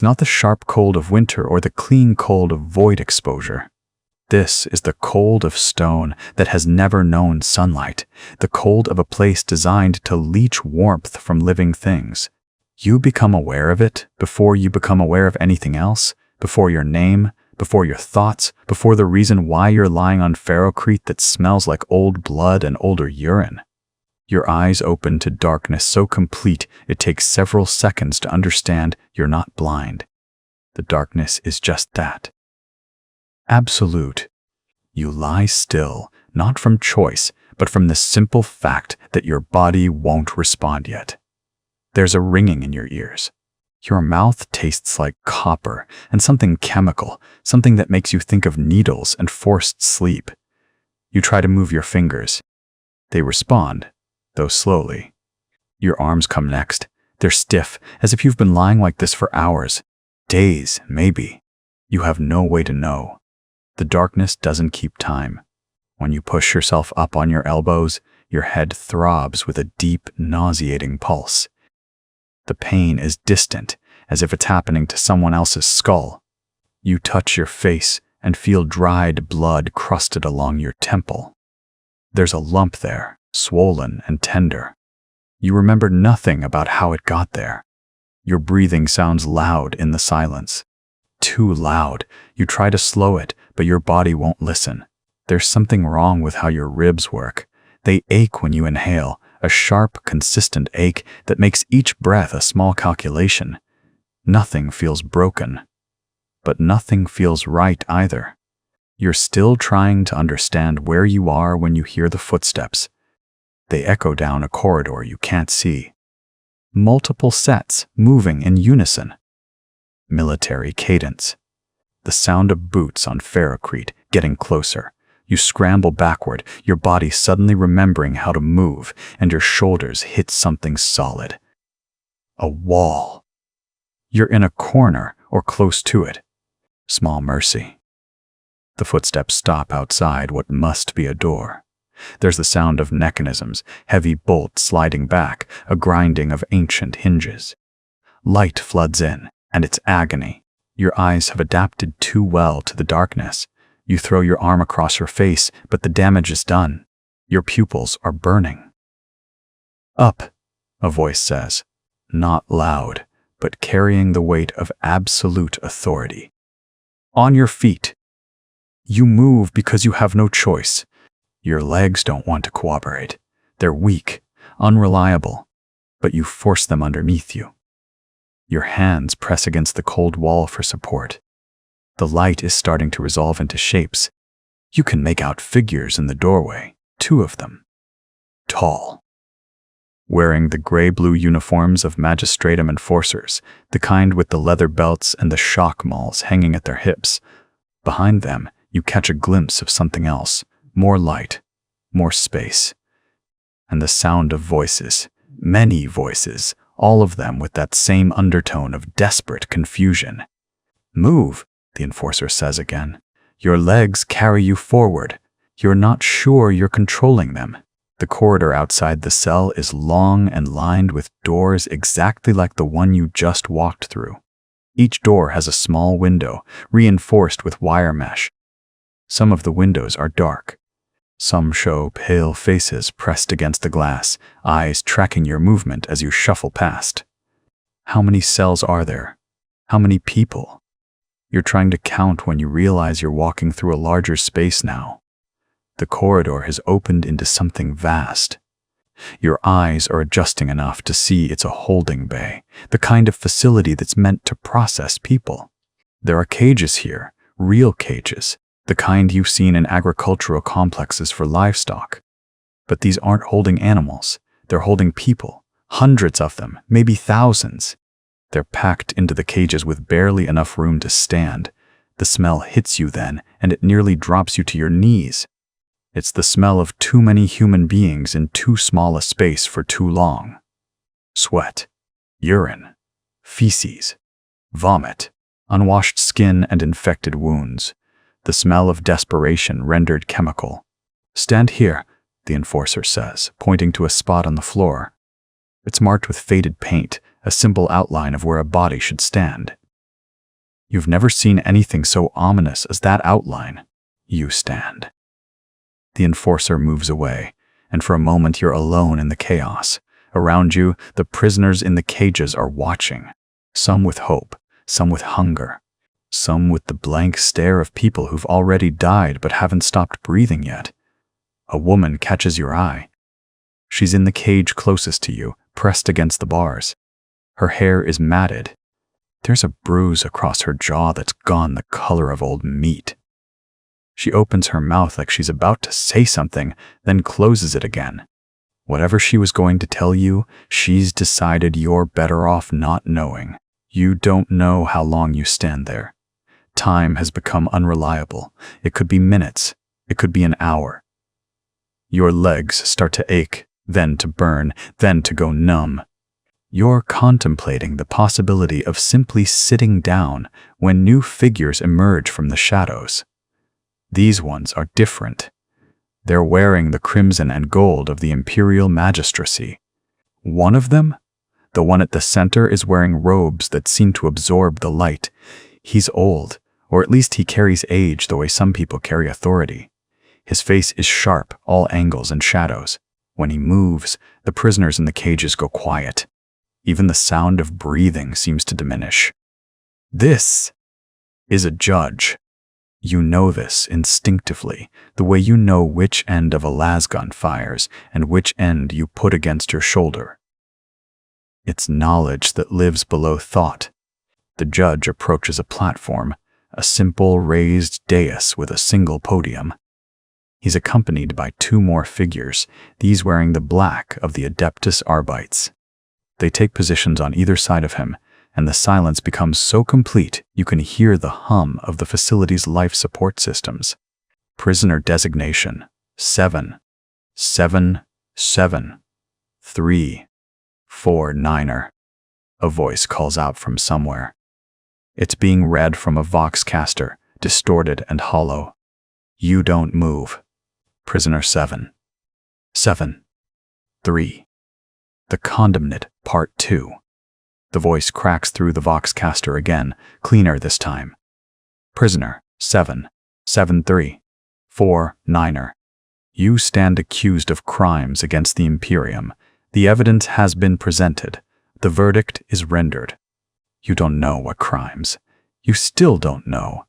Not the sharp cold of winter or the clean cold of void exposure. This is the cold of stone that has never known sunlight, the cold of a place designed to leach warmth from living things. You become aware of it before you become aware of anything else, before your name, before your thoughts, before the reason why you're lying on ferrocrete that smells like old blood and older urine. Your eyes open to darkness so complete it takes several seconds to understand you're not blind. The darkness is just that. Absolute. You lie still, not from choice, but from the simple fact that your body won't respond yet. There's a ringing in your ears. Your mouth tastes like copper and something chemical, something that makes you think of needles and forced sleep. You try to move your fingers. They respond, though slowly. Your arms come next. They're stiff, as if you've been lying like this for hours, days, maybe. You have no way to know. The darkness doesn't keep time. When you push yourself up on your elbows, your head throbs with a deep, nauseating pulse. The pain is distant, as if it's happening to someone else's skull. You touch your face and feel dried blood crusted along your temple. There's a lump there, swollen and tender. You remember nothing about how it got there. Your breathing sounds loud in the silence. Too loud. You try to slow it, but your body won't listen. There's something wrong with how your ribs work. They ache when you inhale, a sharp, consistent ache that makes each breath a small calculation. Nothing feels broken. But nothing feels right either. You're still trying to understand where you are when you hear the footsteps. They echo down a corridor you can't see. Multiple sets moving in unison. Military cadence. The sound of boots on ferrocrete getting closer. You scramble backward, your body suddenly remembering how to move, and your shoulders hit something solid. A wall. You're in a corner or close to it. Small mercy. The footsteps stop outside what must be a door. There's the sound of mechanisms, heavy bolts sliding back, a grinding of ancient hinges. Light floods in, and it's agony. Your eyes have adapted too well to the darkness. You throw your arm across your face, but the damage is done. Your pupils are burning. Up, a voice says, not loud, but carrying the weight of absolute authority. On your feet. You move because you have no choice. Your legs don't want to cooperate. They're weak, unreliable, but you force them underneath you. Your hands press against the cold wall for support. The light is starting to resolve into shapes. You can make out figures in the doorway, 2 of them. Tall. Wearing the gray-blue uniforms of magistratum enforcers, the kind with the leather belts and the shock mauls hanging at their hips. Behind them, you catch a glimpse of something else, more light, more space. And the sound of voices, many voices, all of them with that same undertone of desperate confusion. Move, the enforcer says again. Your legs carry you forward. You're not sure you're controlling them. The corridor outside the cell is long and lined with doors exactly like the one you just walked through. Each door has a small window, reinforced with wire mesh. Some of the windows are dark. Some show pale faces pressed against the glass, eyes tracking your movement as you shuffle past. How many cells are there? How many people? You're trying to count when you realize you're walking through a larger space now. The corridor has opened into something vast. Your eyes are adjusting enough to see it's a holding bay, the kind of facility that's meant to process people. There are cages here, real cages, the kind you've seen in agricultural complexes for livestock. But these aren't holding animals. They're holding people, hundreds of them, maybe thousands. They're packed into the cages with barely enough room to stand. The smell hits you then, and it nearly drops you to your knees. It's the smell of too many human beings in too small a space for too long. Sweat, urine, feces, vomit, unwashed skin and infected wounds. The smell of desperation rendered chemical. Stand here, the enforcer says, pointing to a spot on the floor. It's marked with faded paint, a simple outline of where a body should stand. You've never seen anything so ominous as that outline. You stand. The enforcer moves away, and for a moment you're alone in the chaos. Around you, the prisoners in the cages are watching, some with hope, some with hunger, some with the blank stare of people who've already died but haven't stopped breathing yet. A woman catches your eye. She's in the cage closest to you, pressed against the bars. Her hair is matted. There's a bruise across her jaw that's gone the color of old meat. She opens her mouth like she's about to say something, then closes it again. Whatever she was going to tell you, she's decided you're better off not knowing. You don't know how long you stand there. Time has become unreliable. It could be minutes. It could be an hour. Your legs start to ache, then to burn, then to go numb. You're contemplating the possibility of simply sitting down when new figures emerge from the shadows. These ones are different. They're wearing the crimson and gold of the imperial magistracy. One of them, the one at the center, is wearing robes that seem to absorb the light. He's old, or at least he carries age the way some people carry authority. His face is sharp, all angles and shadows. When he moves, the prisoners in the cages go quiet. Even the sound of breathing seems to diminish. This is a judge. You know this instinctively, the way you know which end of a lasgun fires and which end you put against your shoulder. It's knowledge that lives below thought. The judge approaches a platform, a simple raised dais with a single podium. He's accompanied by two more figures, these wearing the black of the Adeptus Arbites. They take positions on either side of him, and the silence becomes so complete you can hear the hum of the facility's life support systems. Prisoner designation 777-349er. A voice calls out from somewhere. It's being read from a voxcaster, distorted and hollow. You don't move. Prisoner 7. 7. 3. The Condemned, Part 2. The voice cracks through the voxcaster again, cleaner this time. Prisoner 773-49er. You stand accused of crimes against the Imperium. The evidence has been presented. The verdict is rendered. You don't know what crimes. You still don't know.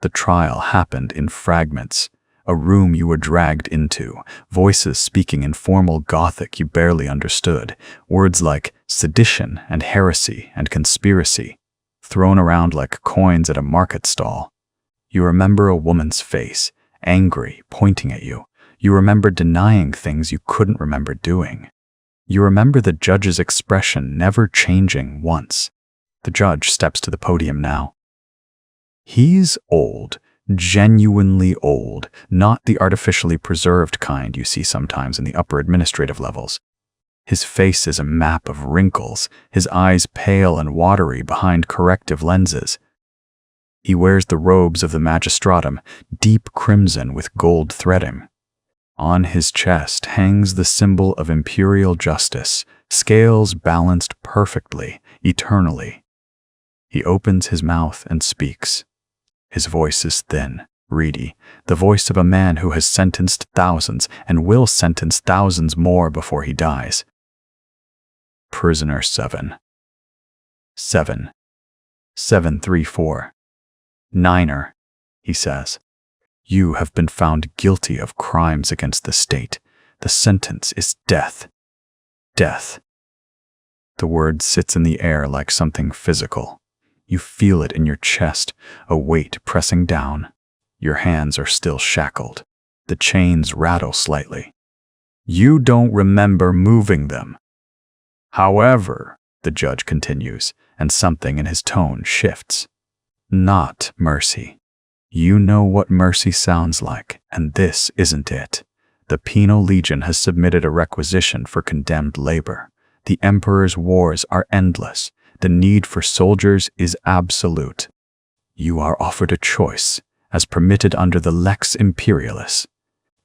The trial happened in fragments. A room you were dragged into, voices speaking in formal Gothic you barely understood, words like sedition and heresy and conspiracy, thrown around like coins at a market stall. You remember a woman's face, angry, pointing at you. You remember denying things you couldn't remember doing. You remember the judge's expression never changing once. The judge steps to the podium now. He's old. Genuinely old, not the artificially preserved kind you see sometimes in the upper administrative levels. His face is a map of wrinkles, his eyes pale and watery behind corrective lenses. He wears the robes of the magistratum, deep crimson with gold threading. On his chest hangs the symbol of imperial justice, scales balanced perfectly, eternally. He opens his mouth and speaks. His voice is thin, reedy, the voice of a man who has sentenced thousands and will sentence thousands more before he dies. Prisoner 7. 734-9er, he says. You have been found guilty of crimes against the state. The sentence is death. Death. The word sits in the air like something physical. You feel it in your chest, a weight pressing down. Your hands are still shackled. The chains rattle slightly. You don't remember moving them. However, the judge continues, and something in his tone shifts. Not mercy. You know what mercy sounds like, and this isn't it. The Penal Legion has submitted a requisition for condemned labor. The Emperor's wars are endless. The need for soldiers is absolute. You are offered a choice, as permitted under the Lex Imperialis.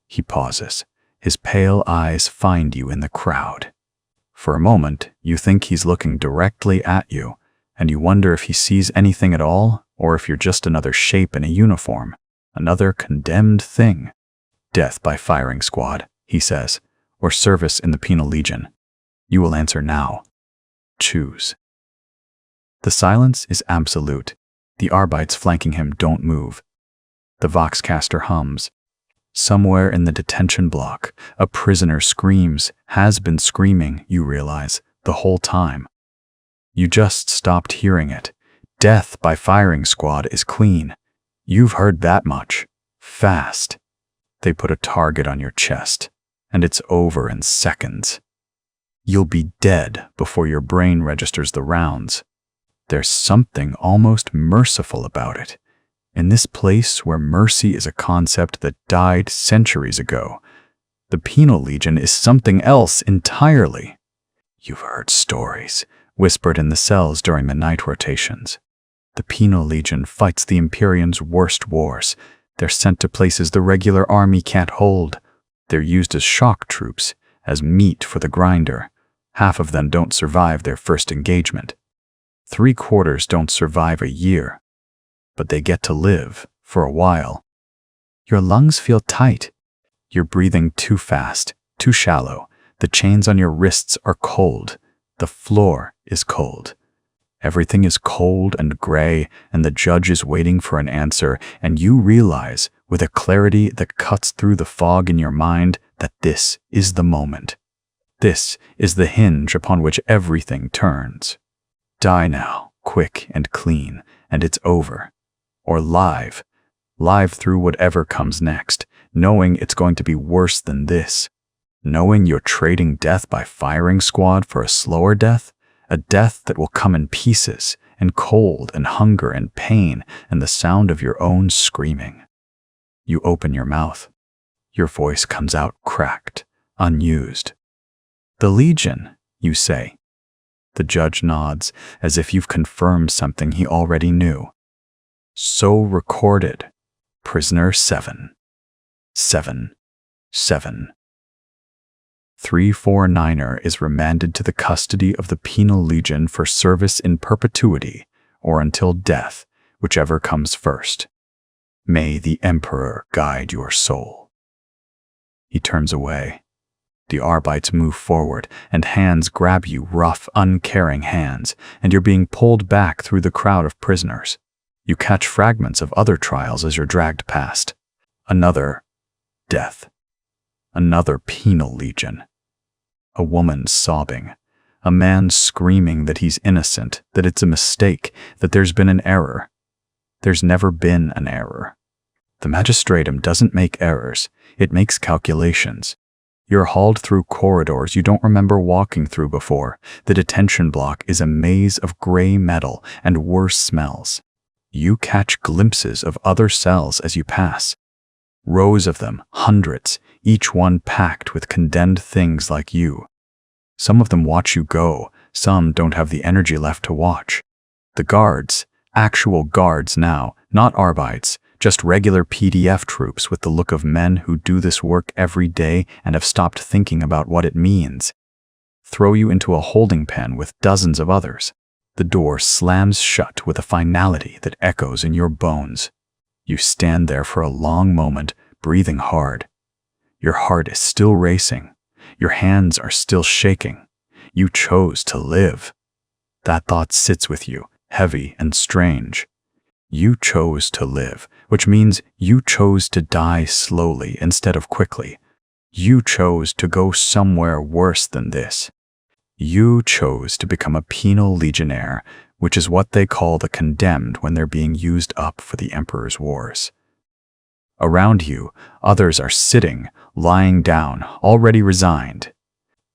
He pauses. His pale eyes find you in the crowd. For a moment, you think he's looking directly at you. and you wonder if he sees anything at all, or if you're just another shape in a uniform, another condemned thing. Death by firing squad, he says, or service in the Penal Legion. You will answer now. Choose. The silence is absolute. The Arbites flanking him don't move. The Voxcaster hums. Somewhere in the detention block, a prisoner screams, has been screaming, you realize, the whole time. You just stopped hearing it. Death by firing squad is clean. You've heard that much. Fast. They put a target on your chest, and it's over in seconds. You'll be dead before your brain registers the rounds. There's something almost merciful about it. In this place where mercy is a concept that died centuries ago, the Penal Legion is something else entirely. You've heard stories, whispered in the cells during the night rotations. The Penal Legion fights the Imperium's worst wars. They're sent to places the regular army can't hold. They're used as shock troops, as meat for the grinder. Half of them don't survive their first engagement. 3/4 don't survive a year. But they get to live for a while. Your lungs feel tight. You're breathing too fast, too shallow. The chains on your wrists are cold. The floor is cold. Everything is cold and gray, and the judge is waiting for an answer, and you realize, with a clarity that cuts through the fog in your mind, that this is the moment. This is the hinge upon which everything turns. Die now, quick and clean, and it's over. Or live through whatever comes next, knowing it's going to be worse than this. Knowing you're trading death by firing squad for a slower death, a death that will come in pieces, and cold and hunger and pain and the sound of your own screaming. You open your mouth. Your voice comes out cracked, unused. The Legion, you say. The judge nods, as if you've confirmed something he already knew. So recorded. Prisoner 7. 7. 7. 349er is remanded to the custody of the Penal Legion for service in perpetuity, or until death, whichever comes first. May the Emperor guide your soul. He turns away. The Arbites move forward, and hands grab you, rough, uncaring hands, and you're being pulled back through the crowd of prisoners. You catch fragments of other trials as you're dragged past. Another death. Another Penal Legion. A woman sobbing. A man screaming that he's innocent, that it's a mistake, that there's been an error. There's never been an error. The magistratum doesn't make errors. It makes calculations. You're hauled through corridors you don't remember walking through before. The detention block is a maze of gray metal and worse smells. You catch glimpses of other cells as you pass. Rows of them, hundreds, each one packed with condemned things like you. Some of them watch you go, some don't have the energy left to watch. The guards, actual guards now, not Arbites, just regular PDF troops with the look of men who do this work every day and have stopped thinking about what it means. Throw you into a holding pen with dozens of others. The door slams shut with a finality that echoes in your bones. You stand there for a long moment, breathing hard. Your heart is still racing. Your hands are still shaking. You chose to live. That thought sits with you, heavy and strange. You chose to live, which means you chose to die slowly instead of quickly. You chose to go somewhere worse than this. You chose to become a Penal Legionnaire, which is what they call the condemned when they're being used up for the Emperor's wars. Around you, others are sitting, lying down, already resigned.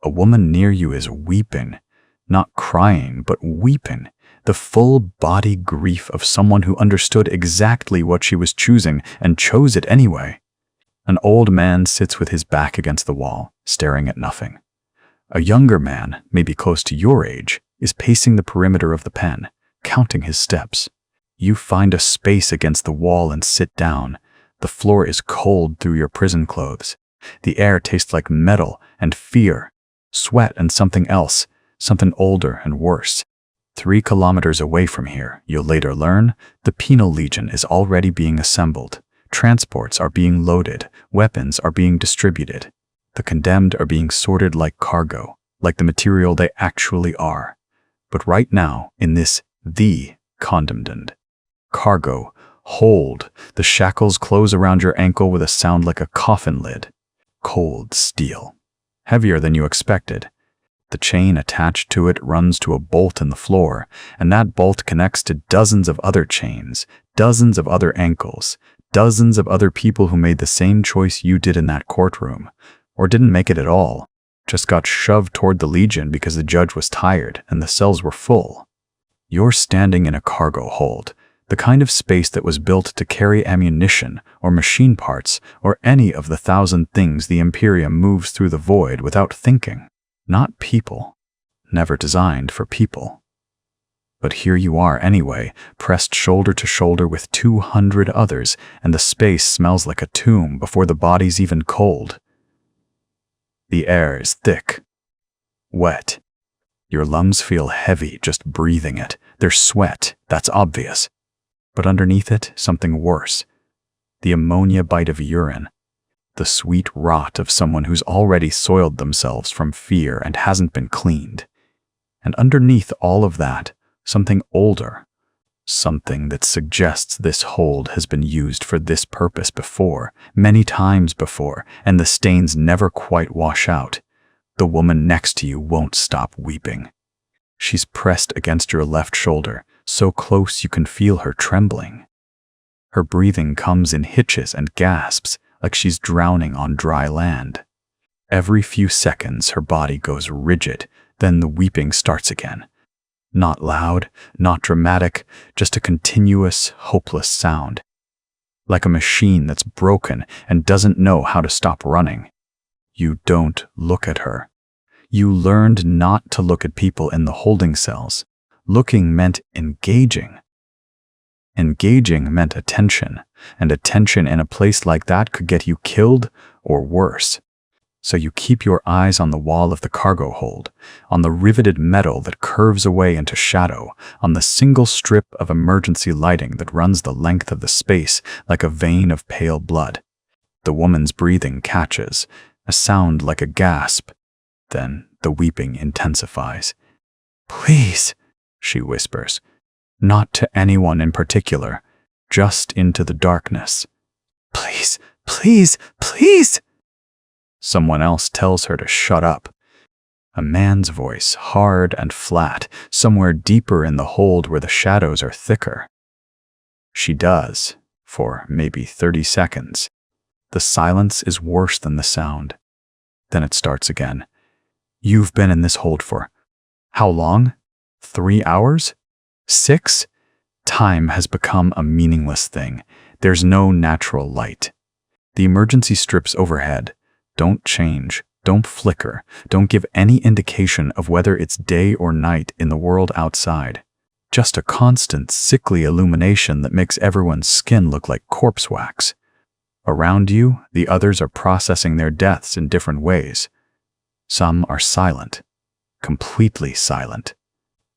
A woman near you is weeping, not crying, but weeping, the full body grief of someone who understood exactly what she was choosing and chose it anyway. An old man sits with his back against the wall, staring at nothing. A younger man, maybe close to your age, is pacing the perimeter of the pen, counting his steps. You find a space against the wall and sit down. The floor is cold through your prison clothes. The air tastes like metal and fear, sweat and something else, something older and worse. 3 kilometers away from here, you'll later learn, the Penal Legion is already being assembled. Transports are being loaded, weapons are being distributed. The condemned are being sorted like cargo, like the material they actually are. But right now, in this the condemned cargo hold, the shackles close around your ankle with a sound like a coffin lid. Cold steel. Heavier than you expected. The chain attached to it runs to a bolt in the floor, and that bolt connects to dozens of other chains, dozens of other ankles, dozens of other people who made the same choice you did in that courtroom, or didn't make it at all, just got shoved toward the Legion because the judge was tired and the cells were full. You're standing in a cargo hold, the kind of space that was built to carry ammunition or machine parts or any of the 1,000 things the Imperium moves through the void without thinking. Not people. Never designed for people. But here you are anyway, pressed shoulder to shoulder with 200 others, and the space smells like a tomb before the body's even cold. The air is thick. Wet. Your lungs feel heavy just breathing it. There's sweat, that's obvious. But underneath it, something worse. The ammonia bite of urine. The sweet rot of someone who's already soiled themselves from fear and hasn't been cleaned. And underneath all of that, something older. Something that suggests this hold has been used for this purpose before, many times before, and the stains never quite wash out. The woman next to you won't stop weeping. She's pressed against your left shoulder, so close you can feel her trembling. Her breathing comes in hitches and gasps, like she's drowning on dry land. Every few seconds her body goes rigid, then the weeping starts again. Not loud, not dramatic, just a continuous, hopeless sound. Like a machine that's broken and doesn't know how to stop running. You don't look at her. You learned not to look at people in the holding cells. Looking meant engaging. Engaging meant attention, and attention in a place like that could get you killed or worse. So you keep your eyes on the wall of the cargo hold, on the riveted metal that curves away into shadow, on the single strip of emergency lighting that runs the length of the space like a vein of pale blood. The woman's breathing catches, a sound like a gasp. Then the weeping intensifies. "Please," she whispers. Not to anyone in particular, just into the darkness. "Please, please, please!" Someone else tells her to shut up. A man's voice, hard and flat, somewhere deeper in the hold where the shadows are thicker. She does, for maybe 30 seconds. The silence is worse than the sound. Then it starts again. "You've been in this hold for how long? 3 hours? 6? Time has become a meaningless thing. There's no natural light. The emergency strips overhead don't change, don't flicker, don't give any indication of whether it's day or night in the world outside. Just a constant, sickly illumination that makes everyone's skin look like corpse wax. Around you, the others are processing their deaths in different ways. Some are silent, completely silent,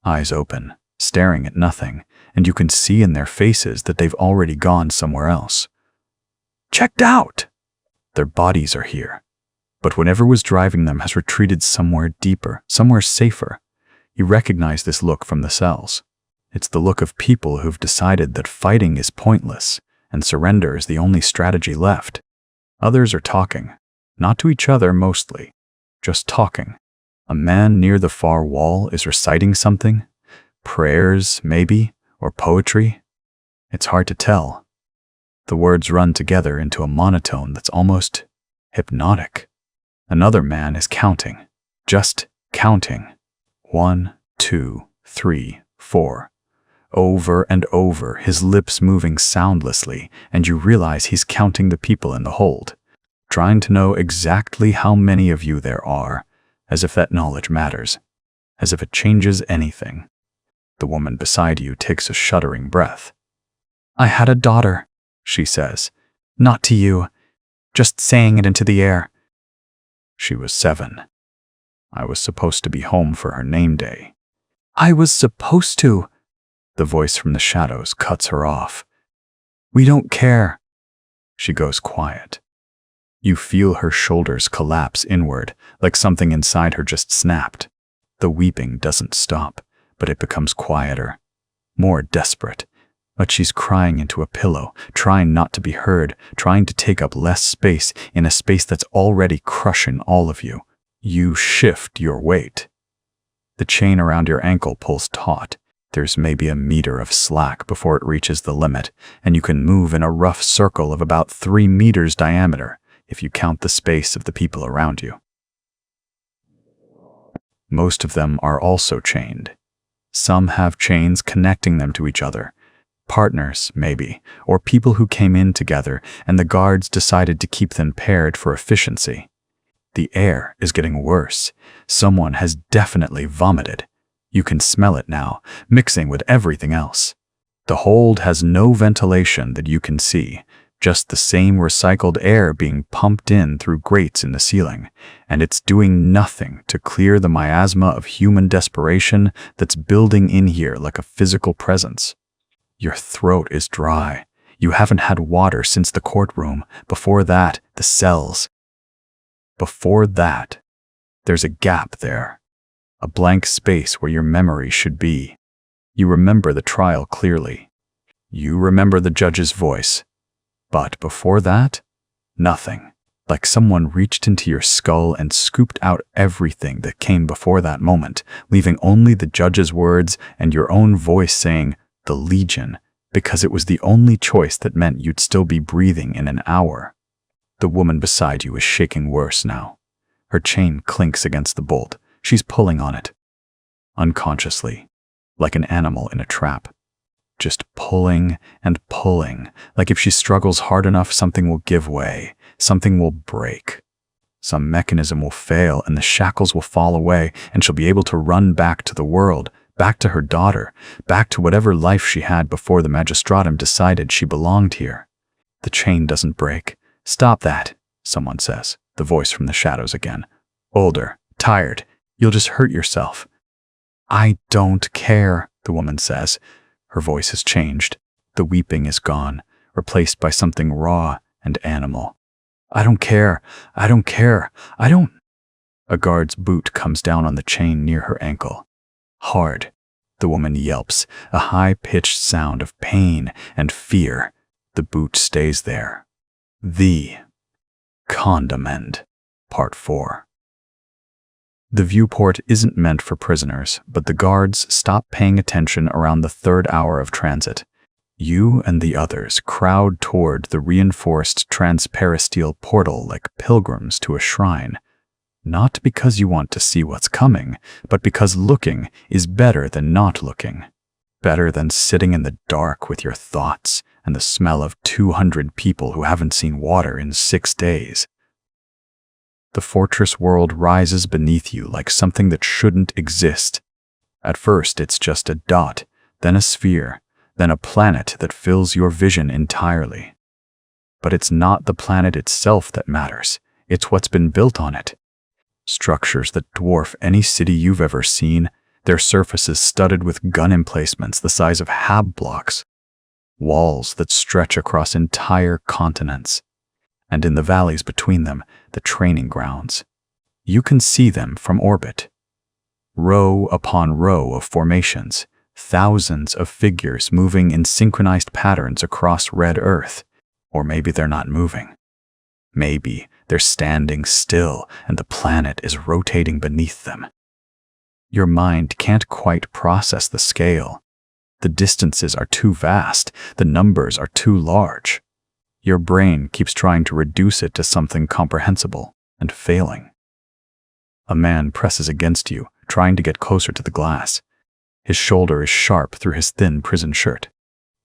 eyes open, staring at nothing, and you can see in their faces that they've already gone somewhere else. Checked out! Their bodies are here, but whatever was driving them has retreated somewhere deeper, somewhere safer. You recognize this look from the cells. It's the look of people who've decided that fighting is pointless, and surrender is the only strategy left. Others are talking, not to each other mostly, just talking. A man near the far wall is reciting something, prayers maybe, or poetry. It's hard to tell. The words run together into a monotone that's almost hypnotic. Another man is counting, just counting. 1, 2, 3, 4. Over and over, his lips moving soundlessly, and you realize he's counting the people in the hold, trying to know exactly how many of you there are, as if that knowledge matters, as if it changes anything. The woman beside you takes a shuddering breath. "I had a daughter," she says. "Not to you, just saying it into the air." She was 7. I was supposed to be home for her name day. I was supposed to. The voice from the shadows cuts her off. We don't care. She goes quiet. You feel her shoulders collapse inward, like something inside her just snapped. The weeping doesn't stop, but it becomes quieter, more desperate. But she's crying into a pillow, trying not to be heard, trying to take up less space in a space that's already crushing all of you. You shift your weight. The chain around your ankle pulls taut. There's maybe a meter of slack before it reaches the limit, and you can move in a rough circle of about 3 meters diameter, if you count the space of the people around you. Most of them are also chained. Some have chains connecting them to each other. Partners, maybe, or people who came in together and the guards decided to keep them paired for efficiency. The air is getting worse. Someone has definitely vomited. You can smell it now, mixing with everything else. The hold has no ventilation that you can see, just the same recycled air being pumped in through grates in the ceiling, and it's doing nothing to clear the miasma of human desperation that's building in here like a physical presence. Your throat is dry. You haven't had water since the courtroom. Before that, the cells. Before that, there's a gap there. A blank space where your memory should be. You remember the trial clearly. You remember the judge's voice. But before that, nothing. Like someone reached into your skull and scooped out everything that came before that moment, leaving only the judge's words and your own voice saying, "The Legion," because it was the only choice that meant you'd still be breathing in an hour. The woman beside you is shaking worse now. Her chain clinks against the bolt. She's pulling on it. Unconsciously, like an animal in a trap. Just pulling and pulling, like if she struggles hard enough, something will give way, something will break. Some mechanism will fail and the shackles will fall away and she'll be able to run back to the world, back to her daughter, back to whatever life she had before the magistratum decided she belonged here. The chain doesn't break. "Stop that," someone says, the voice from the shadows again. Older, tired, "You'll just hurt yourself." "I don't care," the woman says. Her voice has changed. The weeping is gone, replaced by something raw and animal. "I don't care. I don't care. I don't." A guard's boot comes down on the chain near her ankle. Hard. The woman yelps, a high-pitched sound of pain and fear. The boot stays there. The Condiment, Part 4. The viewport isn't meant for prisoners, but the guards stop paying attention around the 3rd hour of transit. You and the others crowd toward the reinforced transperisteel portal like pilgrims to a shrine. Not because you want to see what's coming, but because looking is better than not looking. Better than sitting in the dark with your thoughts and the smell of 200 people who haven't seen water in 6 days. The fortress world rises beneath you like something that shouldn't exist. At first, it's just a dot, then a sphere, then a planet that fills your vision entirely. But it's not the planet itself that matters. It's what's been built on it. Structures that dwarf any city you've ever seen, their surfaces studded with gun emplacements the size of hab blocks. Walls that stretch across entire continents. And in the valleys between them, the training grounds. You can see them from orbit. Row upon row of formations, thousands of figures moving in synchronized patterns across red Earth. Or maybe they're not moving. Maybe they're standing still and the planet is rotating beneath them. Your mind can't quite process the scale. The distances are too vast, the numbers are too large. Your brain keeps trying to reduce it to something comprehensible and failing. A man presses against you, trying to get closer to the glass. His shoulder is sharp through his thin prison shirt.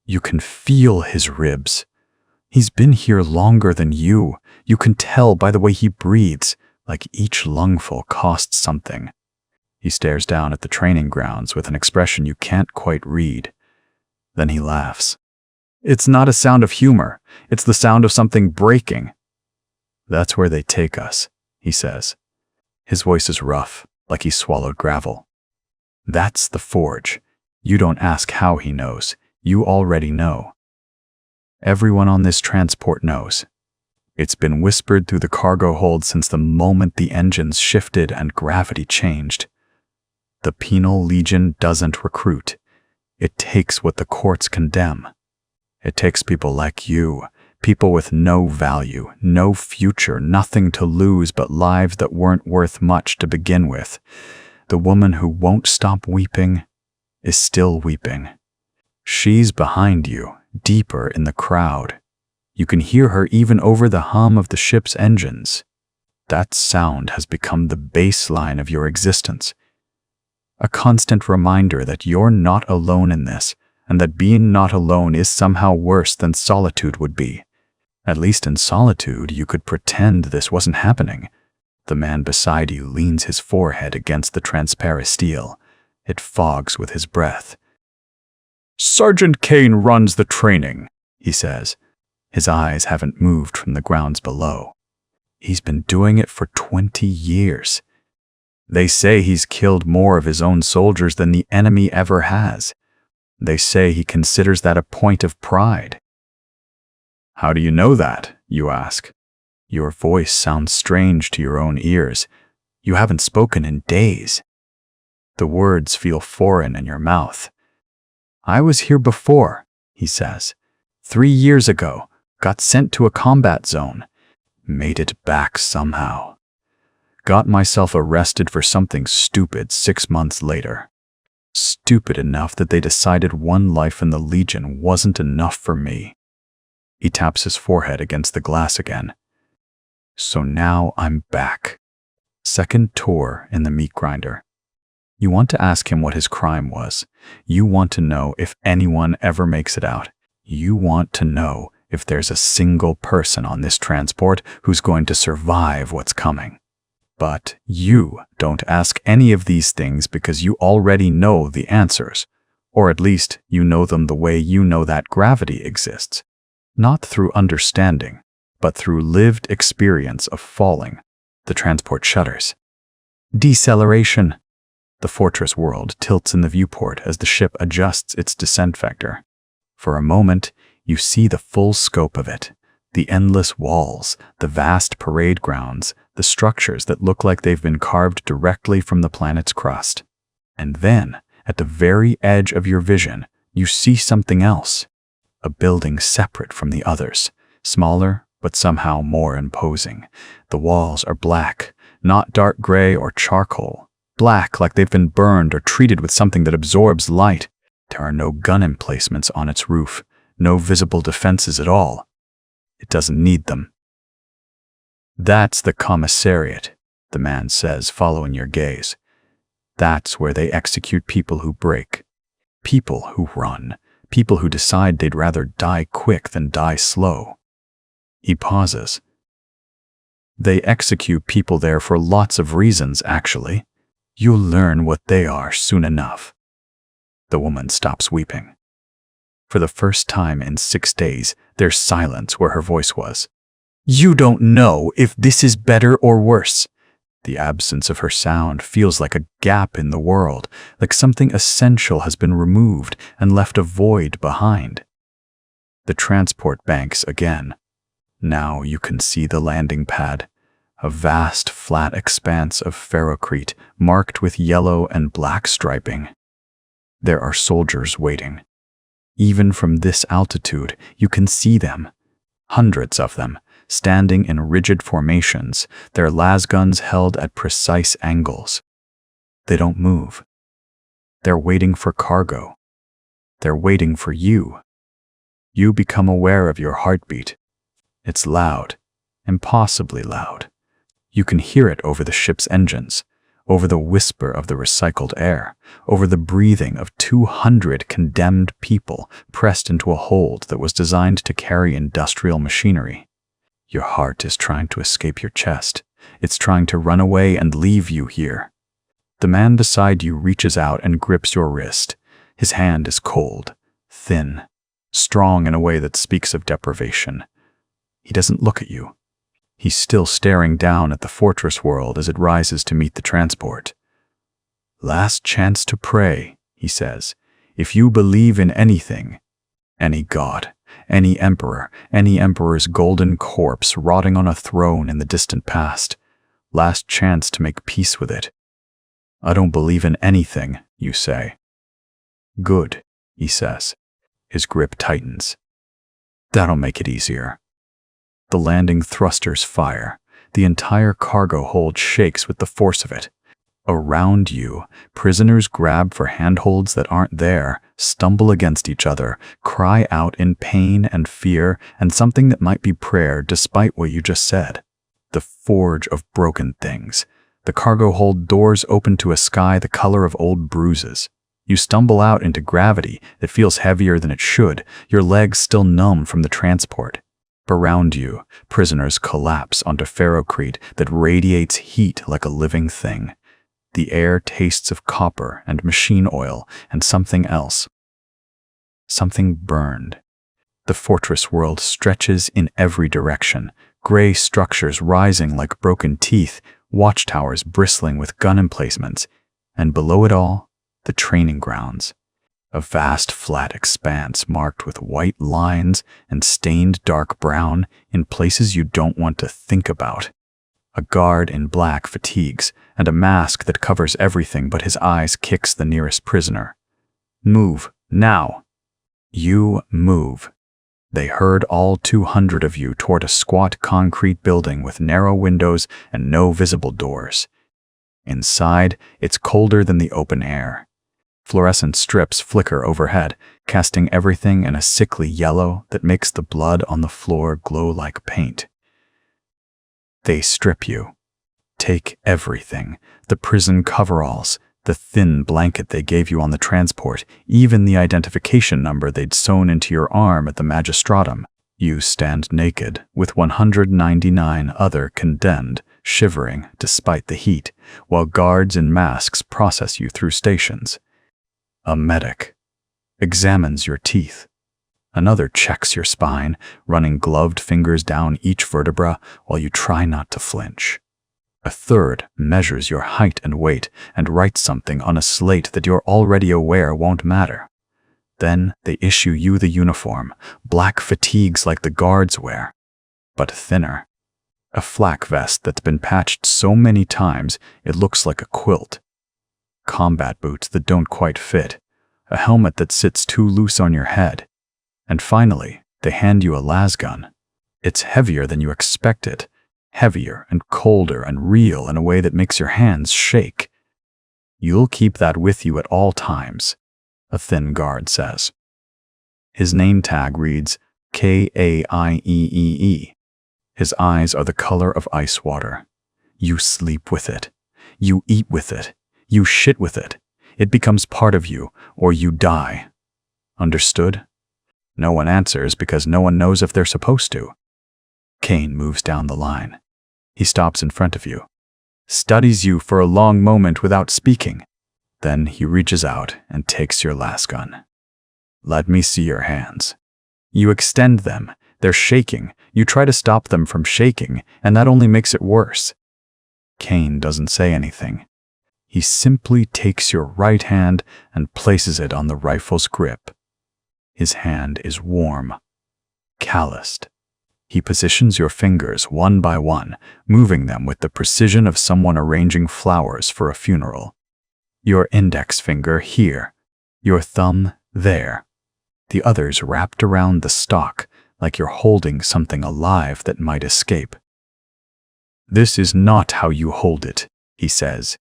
You can feel his ribs. He's been here longer than you. You can tell by the way he breathes, like each lungful costs something. He stares down at the training grounds with an expression you can't quite read. Then he laughs. "It's not a sound of humor. It's the sound of something breaking." "That's where they take us," he says. His voice is rough, like he swallowed gravel. That's the forge. You don't ask how he knows. You already know. Everyone on this transport knows. It's been whispered through the cargo hold since the moment the engines shifted and gravity changed. The Penal Legion doesn't recruit. It takes what the courts condemn. It takes people like you, people with no value, no future, nothing to lose but lives that weren't worth much to begin with. The woman who won't stop weeping is still weeping. She's behind you, deeper in the crowd. You can hear her even over the hum of the ship's engines. That sound has become the baseline of your existence. A constant reminder that you're not alone in this, and that being not alone is somehow worse than solitude would be. At least in solitude, you could pretend this wasn't happening. The man beside you leans his forehead against the transparent steel. It fogs with his breath. "Sergeant Kane runs the training," he says. His eyes haven't moved from the grounds below. He's been doing it for 20 years. They say he's killed more of his own soldiers than the enemy ever has. They say he considers that a point of pride. "How do you know that?" you ask. Your voice sounds strange to your own ears. You haven't spoken in days. The words feel foreign in your mouth. "I was here before," he says. 3 years ago, got sent to a combat zone. Made it back somehow. Got myself arrested for something stupid 6 months later. Stupid enough that they decided one life in the Legion wasn't enough for me." He taps his forehead against the glass again. "So now I'm back." Second tour in the meat grinder. You want to ask him what his crime was. You want to know if anyone ever makes it out. You want to know if there's a single person on this transport who's going to survive what's coming. But you don't ask any of these things because you already know the answers, or at least you know them the way you know that gravity exists. Not through understanding, but through lived experience of falling. The transport shudders. Deceleration. The fortress world tilts in the viewport as the ship adjusts its descent vector. For a moment, you see the full scope of it. The endless walls, the vast parade grounds, the structures that look like they've been carved directly from the planet's crust. And then, at the very edge of your vision, you see something else. A building separate from the others, smaller but somehow more imposing. The walls are black, not dark gray or charcoal. Black like they've been burned or treated with something that absorbs light. There are no gun emplacements on its roof, no visible defenses at all. It doesn't need them. "That's the commissariat," the man says, following your gaze. "That's where they execute people who break, people who run, people who decide they'd rather die quick than die slow." He pauses. "They execute people there for lots of reasons, actually. You'll learn what they are soon enough." The woman stops weeping. For the first time in 6 days, there's silence where her voice was. "You don't know if this is better or worse." The absence of her sound feels like a gap in the world, like something essential has been removed and left a void behind. The transport banks again. Now you can see the landing pad, a vast flat expanse of ferrocrete marked with yellow and black striping. There are soldiers waiting. Even from this altitude, you can see them. Hundreds of them, standing in rigid formations, their lasguns held at precise angles. They don't move. They're waiting for cargo. They're waiting for you. You become aware of your heartbeat. It's loud, impossibly loud. You can hear it over the ship's engines, over the whisper of the recycled air, over the breathing of 200 condemned people pressed into a hold that was designed to carry industrial machinery. Your heart is trying to escape your chest. It's trying to run away and leave you here. The man beside you reaches out and grips your wrist. His hand is cold, thin, strong in a way that speaks of deprivation. He doesn't look at you. He's still staring down at the fortress world as it rises to meet the transport. Last chance to pray, he says. If you believe in anything, any god, any emperor's golden corpse rotting on a throne in the distant past, last chance to make peace with it. I don't believe in anything, you say. Good, he says. His grip tightens. That'll make it easier. The landing thrusters fire. The entire cargo hold shakes with the force of it. Around you, prisoners grab for handholds that aren't there, stumble against each other, cry out in pain and fear and something that might be prayer despite what you just said. The forge of broken things. The cargo hold doors open to a sky the color of old bruises. You stumble out into gravity that feels heavier than it should, your legs still numb from the transport. Around you, prisoners collapse onto ferrocrete that radiates heat like a living thing. The air tastes of copper and machine oil and something else. Something burned. The fortress world stretches in every direction, gray structures rising like broken teeth, watchtowers bristling with gun emplacements, and below it all, the training grounds. A vast flat expanse marked with white lines and stained dark brown in places you don't want to think about. A guard in black fatigues and a mask that covers everything but his eyes kicks the nearest prisoner. Move, now. You move. They herd all 200 of you toward a squat concrete building with narrow windows and no visible doors. Inside, it's colder than the open air. Fluorescent strips flicker overhead, casting everything in a sickly yellow that makes the blood on the floor glow like paint. They strip you. Take everything, the prison coveralls, the thin blanket they gave you on the transport, even the identification number they'd sewn into your arm at the magistratum. You stand naked, with 199 other condemned, shivering despite the heat, while guards in masks process you through stations. A medic examines your teeth. Another checks your spine, running gloved fingers down each vertebra while you try not to flinch. A third measures your height and weight and writes something on a slate that you're already aware won't matter. Then they issue you the uniform, black fatigues like the guards wear, but thinner. A flak vest that's been patched so many times it looks like a quilt. Combat boots that don't quite fit, a helmet that sits too loose on your head. And finally, they hand you a lasgun. It's heavier than you expected, heavier and colder and real in a way that makes your hands shake. You'll keep that with you at all times, a thin guard says. His name tag reads K-A-I-E-E-E. His eyes are the color of ice water. You sleep with it. You eat with it. You shit with it. It becomes part of you, or you die. Understood? No one answers because no one knows if they're supposed to. Kane moves down the line. He stops in front of you, studies you for a long moment without speaking. Then he reaches out and takes your lasgun. Let me see your hands. You extend them. They're shaking. You try to stop them from shaking, and that only makes it worse. Kane doesn't say anything. He simply takes your right hand and places it on the rifle's grip. His hand is warm, calloused. He positions your fingers one by one, moving them with the precision of someone arranging flowers for a funeral. Your index finger here, your thumb there. The others wrapped around the stock, like you're holding something alive that might escape. This is not how you hold it, he says.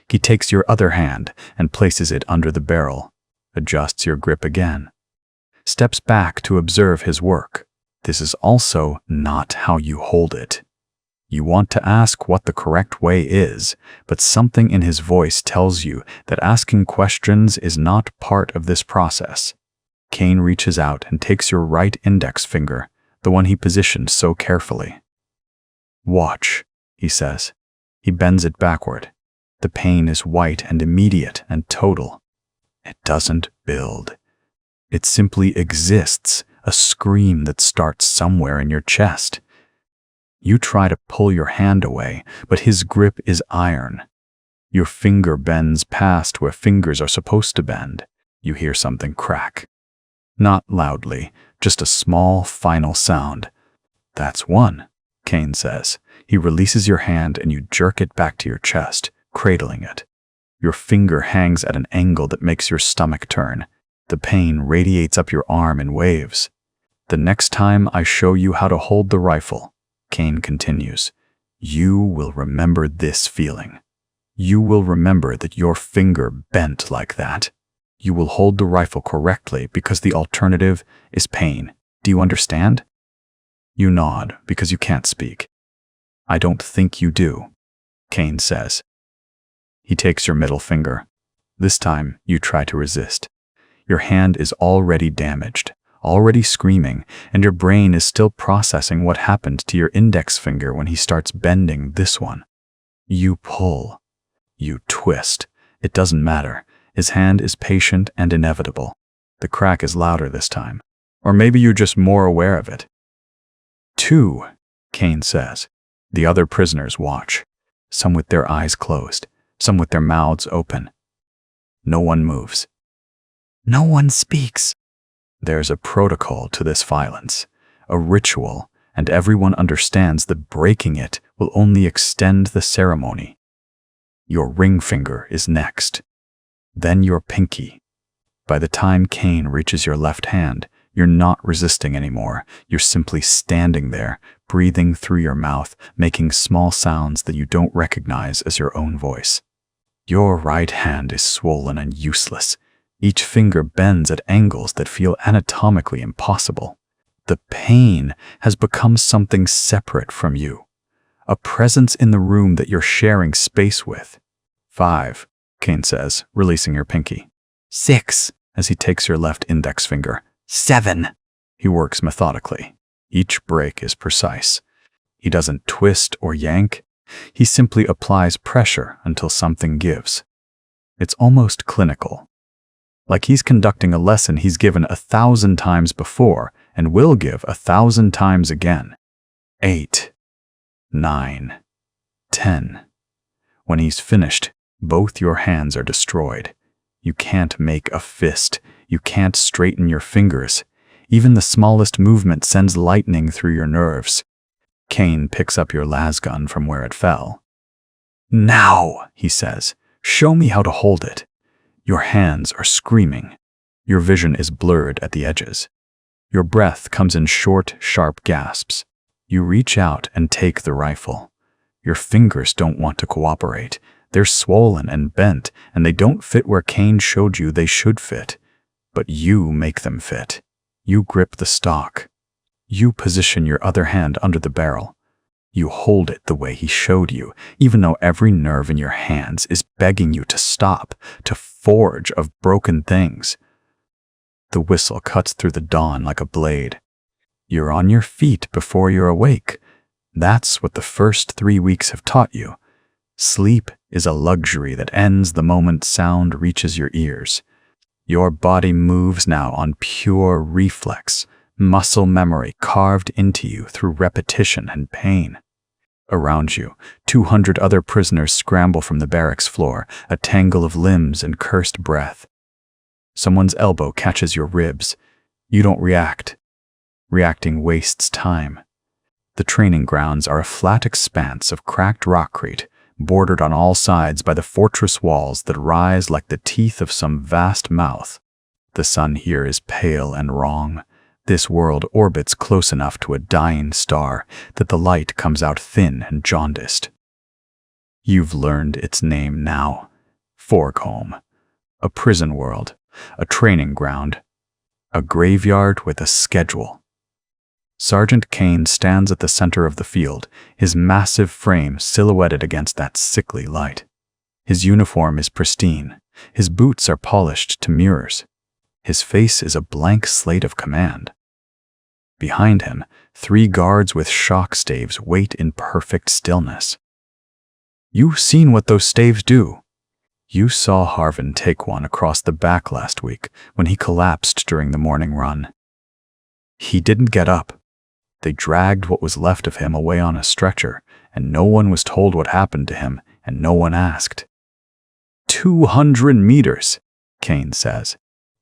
He takes your other hand and places it under the barrel, adjusts your grip again, steps back to observe his work. This is also not how you hold it. You want to ask what the correct way is, but something in his voice tells you that asking questions is not part of this process. Kane reaches out and takes your right index finger, the one he positioned so carefully. Watch, he says. He bends it backward. The pain is white and immediate and total. It doesn't build. It simply exists, a scream that starts somewhere in your chest. You try to pull your hand away, but his grip is iron. Your finger bends past where fingers are supposed to bend. You hear something crack. Not loudly, just a small, final sound. "That's one," Kane says. He releases your hand and you jerk it back to your chest, cradling it. Your finger hangs at an angle that makes your stomach turn. The pain radiates up your arm in waves. "The next time I show you how to hold the rifle," Kane continues, "you will remember this feeling. You will remember that your finger bent like that. You will hold the rifle correctly because the alternative is pain. Do you understand?" You nod because you can't speak. "I don't think you do," Kane says. He takes your middle finger. This time, you try to resist. Your hand is already damaged, already screaming, and your brain is still processing what happened to your index finger when he starts bending this one. You pull. You twist. It doesn't matter. His hand is patient and inevitable. The crack is louder this time. Or maybe you're just more aware of it. "Two," Kane says. The other prisoners watch, some with their eyes closed, some with their mouths open. No one moves. No one speaks. There's a protocol to this violence, a ritual, and everyone understands that breaking it will only extend the ceremony. Your ring finger is next. Then your pinky. By the time Kane reaches your left hand, you're not resisting anymore. You're simply standing there, breathing through your mouth, making small sounds that you don't recognize as your own voice. Your right hand is swollen and useless. Each finger bends at angles that feel anatomically impossible. The pain has become something separate from you, a presence in the room that you're sharing space with. 5, Kane says, releasing your pinky. 6, as he takes your left index finger. 7. He works methodically. Each break is precise. He doesn't twist or yank. He simply applies pressure until something gives. It's almost clinical. Like he's conducting a lesson he's given 1,000 times before and will give 1,000 times again. 8, 9, 10. When he's finished, both your hands are destroyed. You can't make a fist. You can't straighten your fingers. Even the smallest movement sends lightning through your nerves. Kane picks up your lasgun from where it fell. "Now," he says, "show me how to hold it." Your hands are screaming. Your vision is blurred at the edges. Your breath comes in short, sharp gasps. You reach out and take the rifle. Your fingers don't want to cooperate. They're swollen and bent, and they don't fit where Kane showed you they should fit. But you make them fit. You grip the stock. You position your other hand under the barrel. You hold it the way he showed you, even though every nerve in your hands is begging you to stop, to forge of broken things. The whistle cuts through the dawn like a blade. You're on your feet before you're awake. That's what the first 3 weeks have taught you. Sleep is a luxury that ends the moment sound reaches your ears. Your body moves now on pure reflex, muscle memory carved into you through repetition and pain. Around you, 200 other prisoners scramble from the barracks floor, a tangle of limbs and cursed breath. Someone's elbow catches your ribs. You don't react. Reacting wastes time. The training grounds are a flat expanse of cracked rockcrete, bordered on all sides by the fortress walls that rise like the teeth of some vast mouth. The sun here is pale and wrong. This world orbits close enough to a dying star that the light comes out thin and jaundiced. You've learned its name now. Forgholm. A prison world. A training ground. A graveyard with a schedule. Sergeant Kane stands at the center of the field, his massive frame silhouetted against that sickly light. His uniform is pristine. His boots are polished to mirrors. His face is a blank slate of command. Behind him, 3 guards with shock staves wait in perfect stillness. You've seen what those staves do. You saw Harvin take one across the back last week when he collapsed during the morning run. He didn't get up. They dragged what was left of him away on a stretcher, and no one was told what happened to him, and no one asked. 200 meters, Kane says.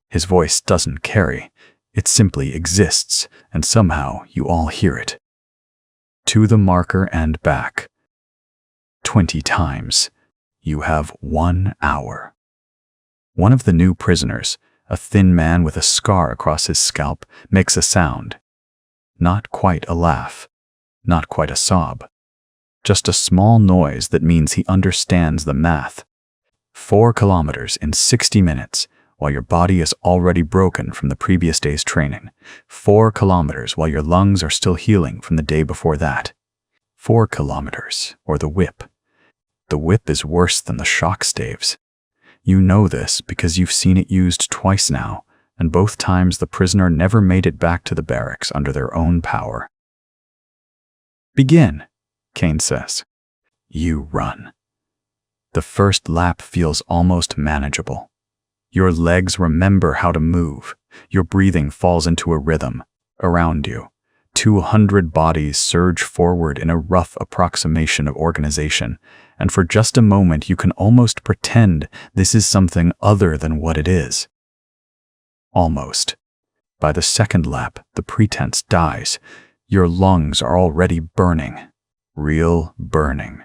His voice doesn't carry. It simply exists, and somehow you all hear it. To the marker and back. 20 times. You have 1 hour. One of the new prisoners, a thin man with a scar across his scalp, makes a sound. Not quite a laugh. Not quite a sob. Just a small noise that means he understands the math. 4 kilometers in 60 minutes, while your body is already broken from the previous day's training. 4 kilometers while your lungs are still healing from the day before that. 4 kilometers, or the whip. The whip is worse than the shock staves. You know this because you've seen it used twice now, and both times the prisoner never made it back to the barracks under their own power. Begin, Kane says. You run. The first lap feels almost manageable. Your legs remember how to move. Your breathing falls into a rhythm. Around you, 200 bodies surge forward in a rough approximation of organization, and for just a moment you can almost pretend this is something other than what it is. Almost. By the second lap, the pretense dies. Your lungs are already burning. Real burning.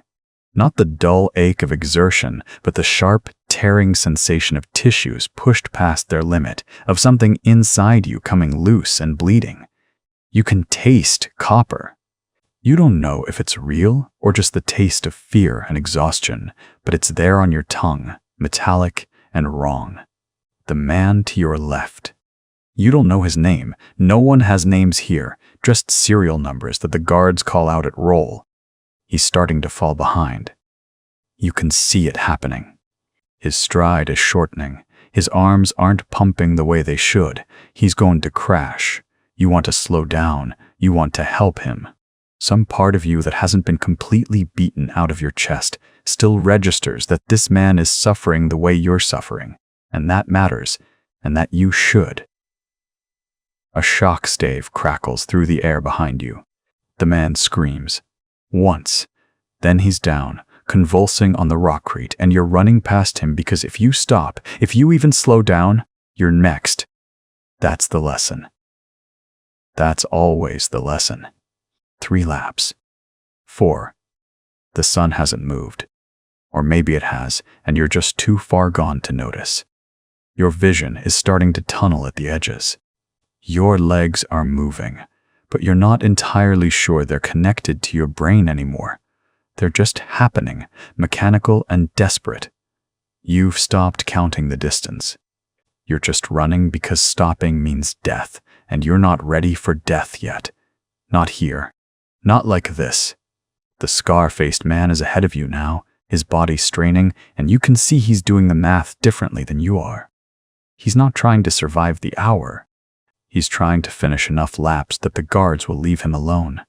Not the dull ache of exertion, but the sharp, tearing sensation of tissues pushed past their limit, of something inside you coming loose and bleeding. You can taste copper. You don't know if it's real or just the taste of fear and exhaustion, but it's there on your tongue, metallic and wrong. The man to your left. You don't know his name. No one has names here, just serial numbers that the guards call out at roll. He's starting to fall behind. You can see it happening. His stride is shortening. His arms aren't pumping the way they should. He's going to crash. You want to slow down. You want to help him. Some part of you that hasn't been completely beaten out of your chest still registers that this man is suffering the way you're suffering, and that matters, and that you should. A shock stave crackles through the air behind you. The man screams. Once. Then he's down, convulsing on the rockcrete, and you're running past him because if you stop, if you even slow down, you're next. That's the lesson. That's always the lesson. 3 laps. 4. The sun hasn't moved. Or maybe it has, and you're just too far gone to notice. Your vision is starting to tunnel at the edges. Your legs are moving, but you're not entirely sure they're connected to your brain anymore. They're just happening, mechanical and desperate. You've stopped counting the distance. You're just running because stopping means death, and you're not ready for death yet. Not here. Not like this. The scar-faced man is ahead of you now, his body straining, and you can see he's doing the math differently than you are. He's not trying to survive the hour. He's trying to finish enough laps that the guards will leave him alone.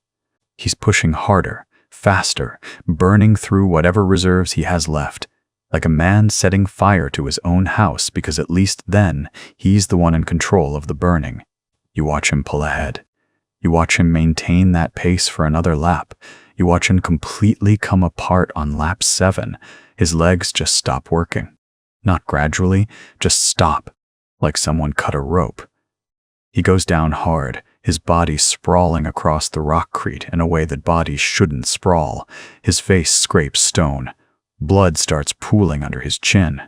He's pushing harder, faster, burning through whatever reserves he has left, like a man setting fire to his own house because at least then he's the one in control of the burning. You watch him pull ahead. You watch him maintain that pace for another lap. You watch him completely come apart on lap 7. His legs just stop working. Not gradually, just stop, like someone cut a rope. He goes down hard, his body sprawling across the rockcrete in a way that bodies shouldn't sprawl. His face scrapes stone. Blood starts pooling under his chin.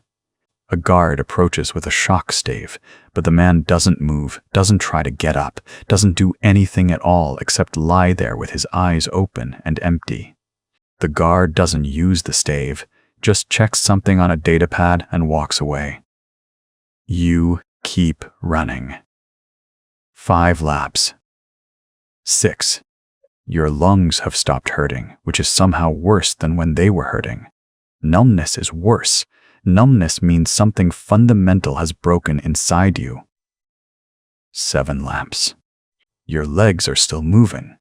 A guard approaches with a shock stave, but the man doesn't move, doesn't try to get up, doesn't do anything at all except lie there with his eyes open and empty. The guard doesn't use the stave, just checks something on a datapad and walks away. You keep running. 5 laps. 6. Your lungs have stopped hurting, which is somehow worse than when they were hurting. Numbness is worse. Numbness means something fundamental has broken inside you. 7 laps. Your legs are still moving.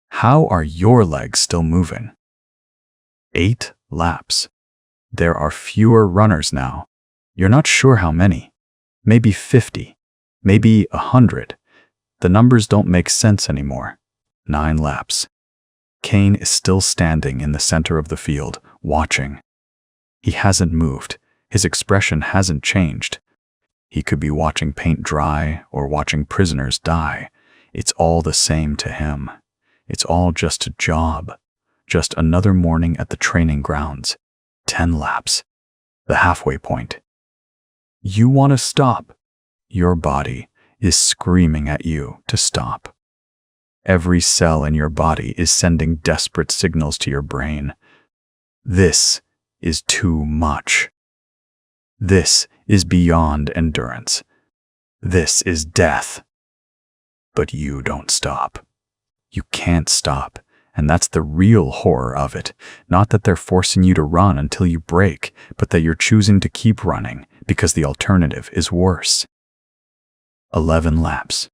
How are your legs still moving? 8 laps. There are fewer runners now. You're not sure how many. Maybe 50. Maybe 100. The numbers don't make sense anymore. 9 laps. Kane is still standing in the center of the field, watching. He hasn't moved. His expression hasn't changed. He could be watching paint dry or watching prisoners die. It's all the same to him. It's all just a job. Just another morning at the training grounds. 10 laps. The halfway point. You want to stop. Your body is screaming at you to stop. Every cell in your body is sending desperate signals to your brain. This is too much. This is beyond endurance. This is death. But you don't stop. You can't stop, and that's the real horror of it. Not that they're forcing you to run until you break, but that you're choosing to keep running because the alternative is worse. 11 laps.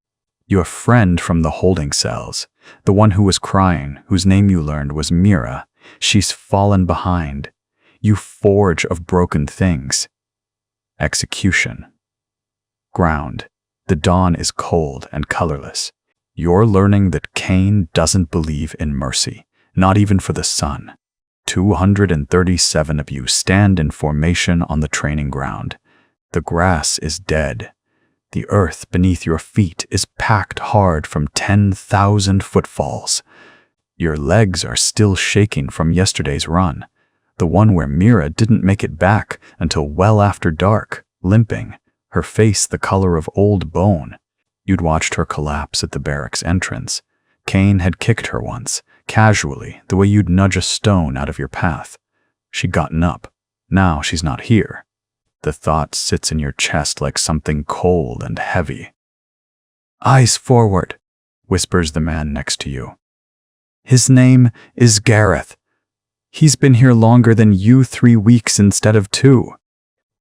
Your friend from the holding cells, the one who was crying, whose name you learned was Mira, she's fallen behind. You forge of broken things. Execution. Ground. The dawn is cold and colorless. You're learning that Cain doesn't believe in mercy, not even for the sun. 237 of you stand in formation on the training ground. The grass is dead. The earth beneath your feet is packed hard from 10,000 footfalls. Your legs are still shaking from yesterday's run, the one where Mira didn't make it back until well after dark, limping, her face the color of old bone. You'd watched her collapse at the barracks entrance. Cain had kicked her once, casually, the way you'd nudge a stone out of your path. She'd gotten up. Now she's not here. The thought sits in your chest like something cold and heavy. Eyes forward, whispers the man next to you. His name is Gareth. He's been here longer than you 3 weeks instead of 2.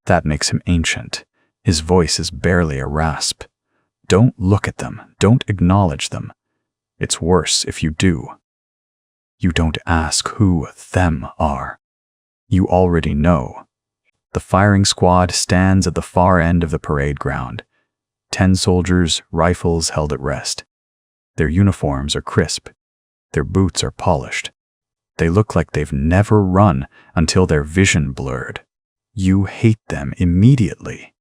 That makes him ancient. His voice is barely a rasp. Don't look at them. Don't acknowledge them. It's worse if you do. You don't ask who them are. You already know. The firing squad stands at the far end of the parade ground. 10 soldiers, rifles held at rest. Their uniforms are crisp. Their boots are polished. They look like they've never run until their vision blurred. You hate them immediately.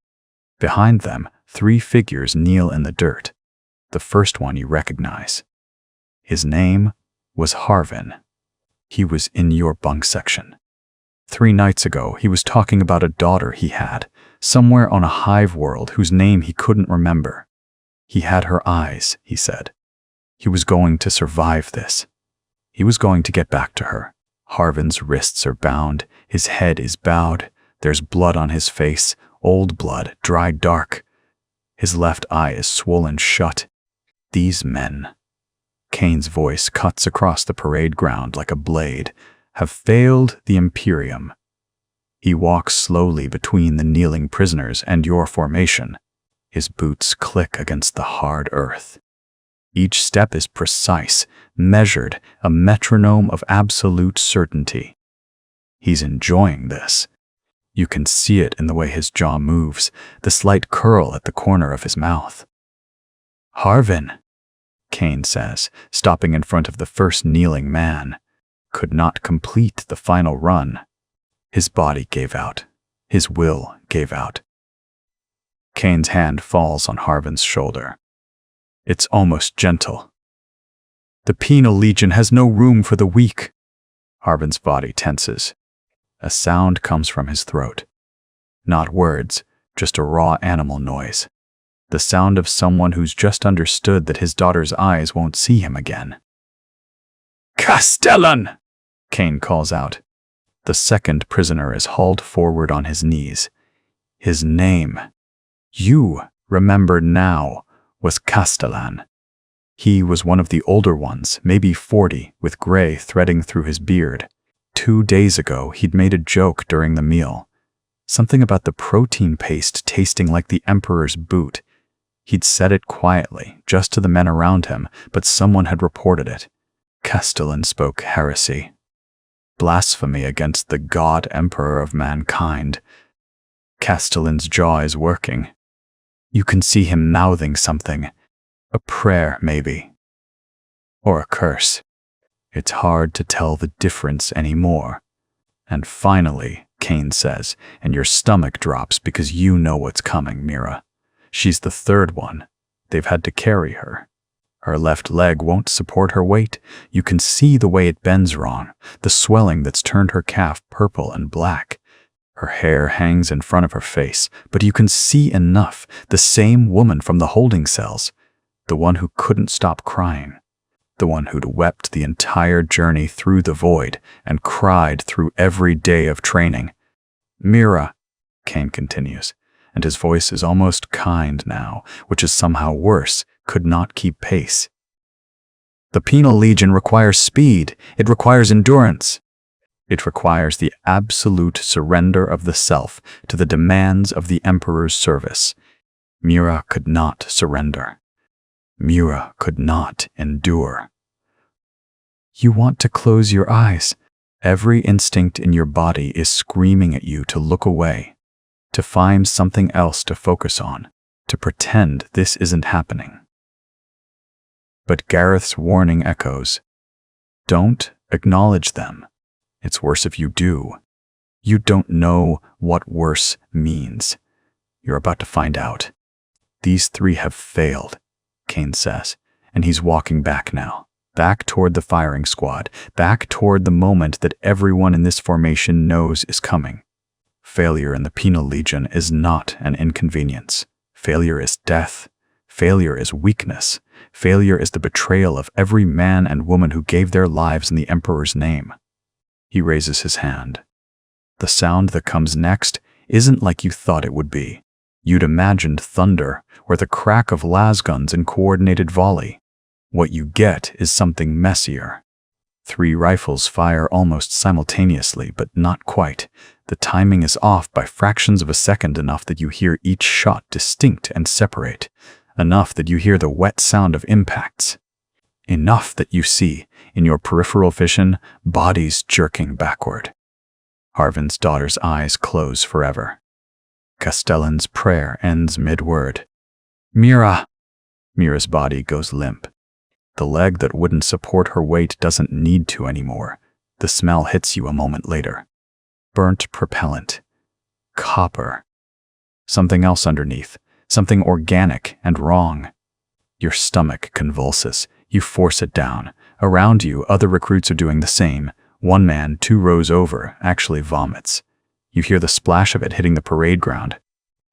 Behind them, 3 figures kneel in the dirt. The first one you recognize. His name was Harvin. He was in your bunk section. 3 nights ago, he was talking about a daughter he had, somewhere on a hive world whose name he couldn't remember. He had her eyes, he said. He was going to survive this. He was going to get back to her. Harvin's wrists are bound, his head is bowed, there's blood on his face, old blood, dry dark. His left eye is swollen shut. These men, Cain's voice cuts across the parade ground like a blade, have failed the Imperium. He walks slowly between the kneeling prisoners and your formation. His boots click against the hard earth. Each step is precise, measured, a metronome of absolute certainty. He's enjoying this. You can see it in the way his jaw moves, the slight curl at the corner of his mouth. Harvin, Cain says, stopping in front of the first kneeling man, could not complete the final run. His body gave out. His will gave out. Cain's hand falls on Harvin's shoulder. It's almost gentle. The Penal Legion has no room for the weak. Harvin's body tenses. A sound comes from his throat. Not words, just a raw animal noise. The sound of someone who's just understood that his daughter's eyes won't see him again. Castellan! Cain calls out. The second prisoner is hauled forward on his knees. His name, you remember now, was Castellan. He was one of the older ones, maybe 40, with gray threading through his beard. 2 days ago, he'd made a joke during the meal. Something about the protein paste tasting like the Emperor's boot. He'd said it quietly, just to the men around him, but someone had reported it. Castellan spoke heresy. Blasphemy against the God Emperor of mankind. Castellan's jaw is working. You can see him mouthing something. A prayer, maybe. Or a curse. It's hard to tell the difference anymore. And finally, Kane says, and your stomach drops because you know what's coming, Mira. She's the third one. They've had to carry her. Her left leg won't support her weight. You can see the way it bends wrong, the swelling that's turned her calf purple and black. Her hair hangs in front of her face, but you can see enough, the same woman from the holding cells, the one who couldn't stop crying, the one who'd wept the entire journey through the void and cried through every day of training. Mira, Kane continues, and his voice is almost kind now, which is somehow worse, could not keep pace. The Penal Legion requires speed. It requires endurance. It requires the absolute surrender of the self to the demands of the Emperor's service. Mira could not surrender. Mira could not endure. You want to close your eyes. Every instinct in your body is screaming at you to look away, to find something else to focus on, to pretend this isn't happening. But Gareth's warning echoes. Don't acknowledge them. It's worse if you do. You don't know what worse means. You're about to find out. These three have failed, Kane says, and he's walking back now, back toward the firing squad, back toward the moment that everyone in this formation knows is coming. Failure in the Penal Legion is not an inconvenience. Failure is death. Failure is weakness. Failure is the betrayal of every man and woman who gave their lives in the Emperor's name. He raises his hand. The sound that comes next isn't like you thought it would be. You'd imagined thunder or the crack of lasguns in coordinated volley. What you get is something messier. 3 rifles fire almost simultaneously, but not quite. The timing is off by fractions of a second, enough that you hear each shot distinct and separate, enough that you hear the wet sound of impacts, enough that you see, in your peripheral vision, bodies jerking backward. Harvin's daughter's eyes close forever. Castellan's prayer ends mid-word. Mira! Mira's body goes limp. The leg that wouldn't support her weight doesn't need to anymore. The smell hits you a moment later. Burnt propellant. Copper. Something else underneath. Something organic and wrong. Your stomach convulses. You force it down. Around you, other recruits are doing the same. One man, 2 rows over, actually vomits. You hear the splash of it hitting the parade ground.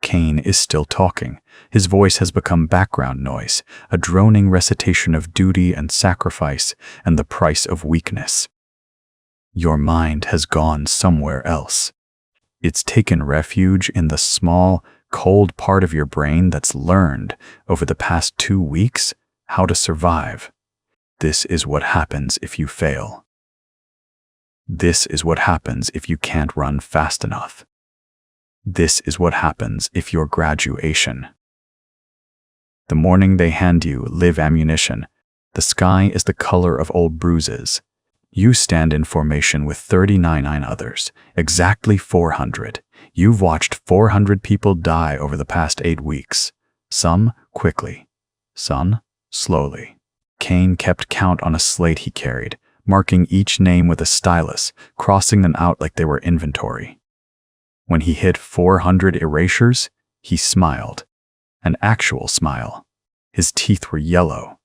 Kane is still talking. His voice has become background noise, a droning recitation of duty and sacrifice and the price of weakness. Your mind has gone somewhere else. It's taken refuge in the small, cold part of your brain that's learned, over the past 2 weeks, how to survive. This is what happens if you fail. This is what happens if you can't run fast enough. This is what happens if your graduation. The morning they hand you live ammunition, the sky is the color of old bruises. You stand in formation with 39 others, exactly 400. You've watched 400 people die over the past 8 weeks. Some quickly, some slowly. Kane kept count on a slate he carried, marking each name with a stylus, crossing them out like they were inventory. When he hit 400 erasures, he smiled. An actual smile. His teeth were yellow.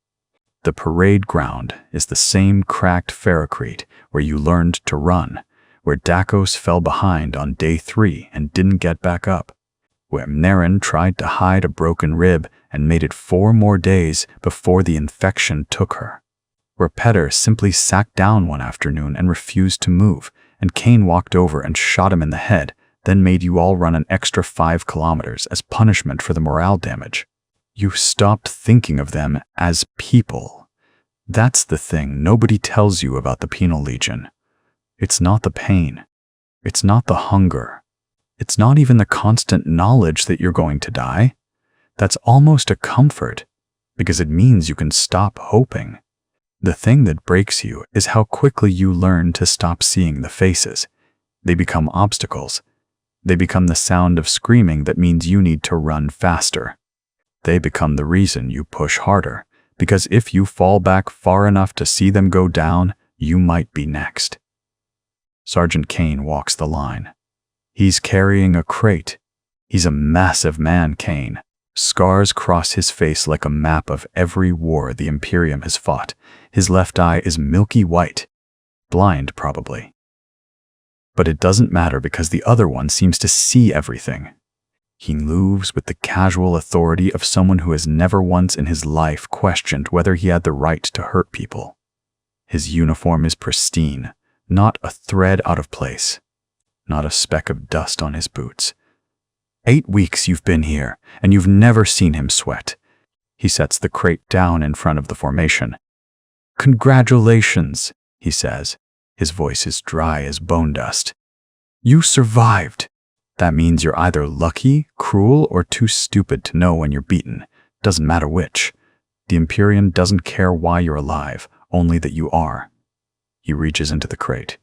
The parade ground is the same cracked ferrocrete where you learned to run, where Dakos fell behind on day 3 and didn't get back up, where Naren tried to hide a broken rib and made it 4 more days before the infection took her, where Petter simply sat down one afternoon and refused to move, and Kane walked over and shot him in the head, then made you all run an extra 5 kilometers as punishment for the morale damage. You stopped thinking of them as people. That's the thing nobody tells you about the Penal Legion. It's not the pain. It's not the hunger. It's not even the constant knowledge that you're going to die. That's almost a comfort, because it means you can stop hoping. The thing that breaks you is how quickly you learn to stop seeing the faces. They become obstacles. They become the sound of screaming that means you need to run faster. They become the reason you push harder, because if you fall back far enough to see them go down, you might be next. Sergeant Kane walks the line. He's carrying a crate. He's a massive man, Kane. Scars cross his face like a map of every war the Imperium has fought. His left eye is milky white. Blind, probably. But it doesn't matter because the other one seems to see everything. He moves with the casual authority of someone who has never once in his life questioned whether he had the right to hurt people. His uniform is pristine, not a thread out of place, not a speck of dust on his boots. 8 weeks you've been here, and you've never seen him sweat. He sets the crate down in front of the formation. "Congratulations," he says. His voice is dry as bone dust. "You survived." That means you're either lucky, cruel, or too stupid to know when you're beaten. Doesn't matter which. The Imperium doesn't care why you're alive, only that you are. He reaches into the crate.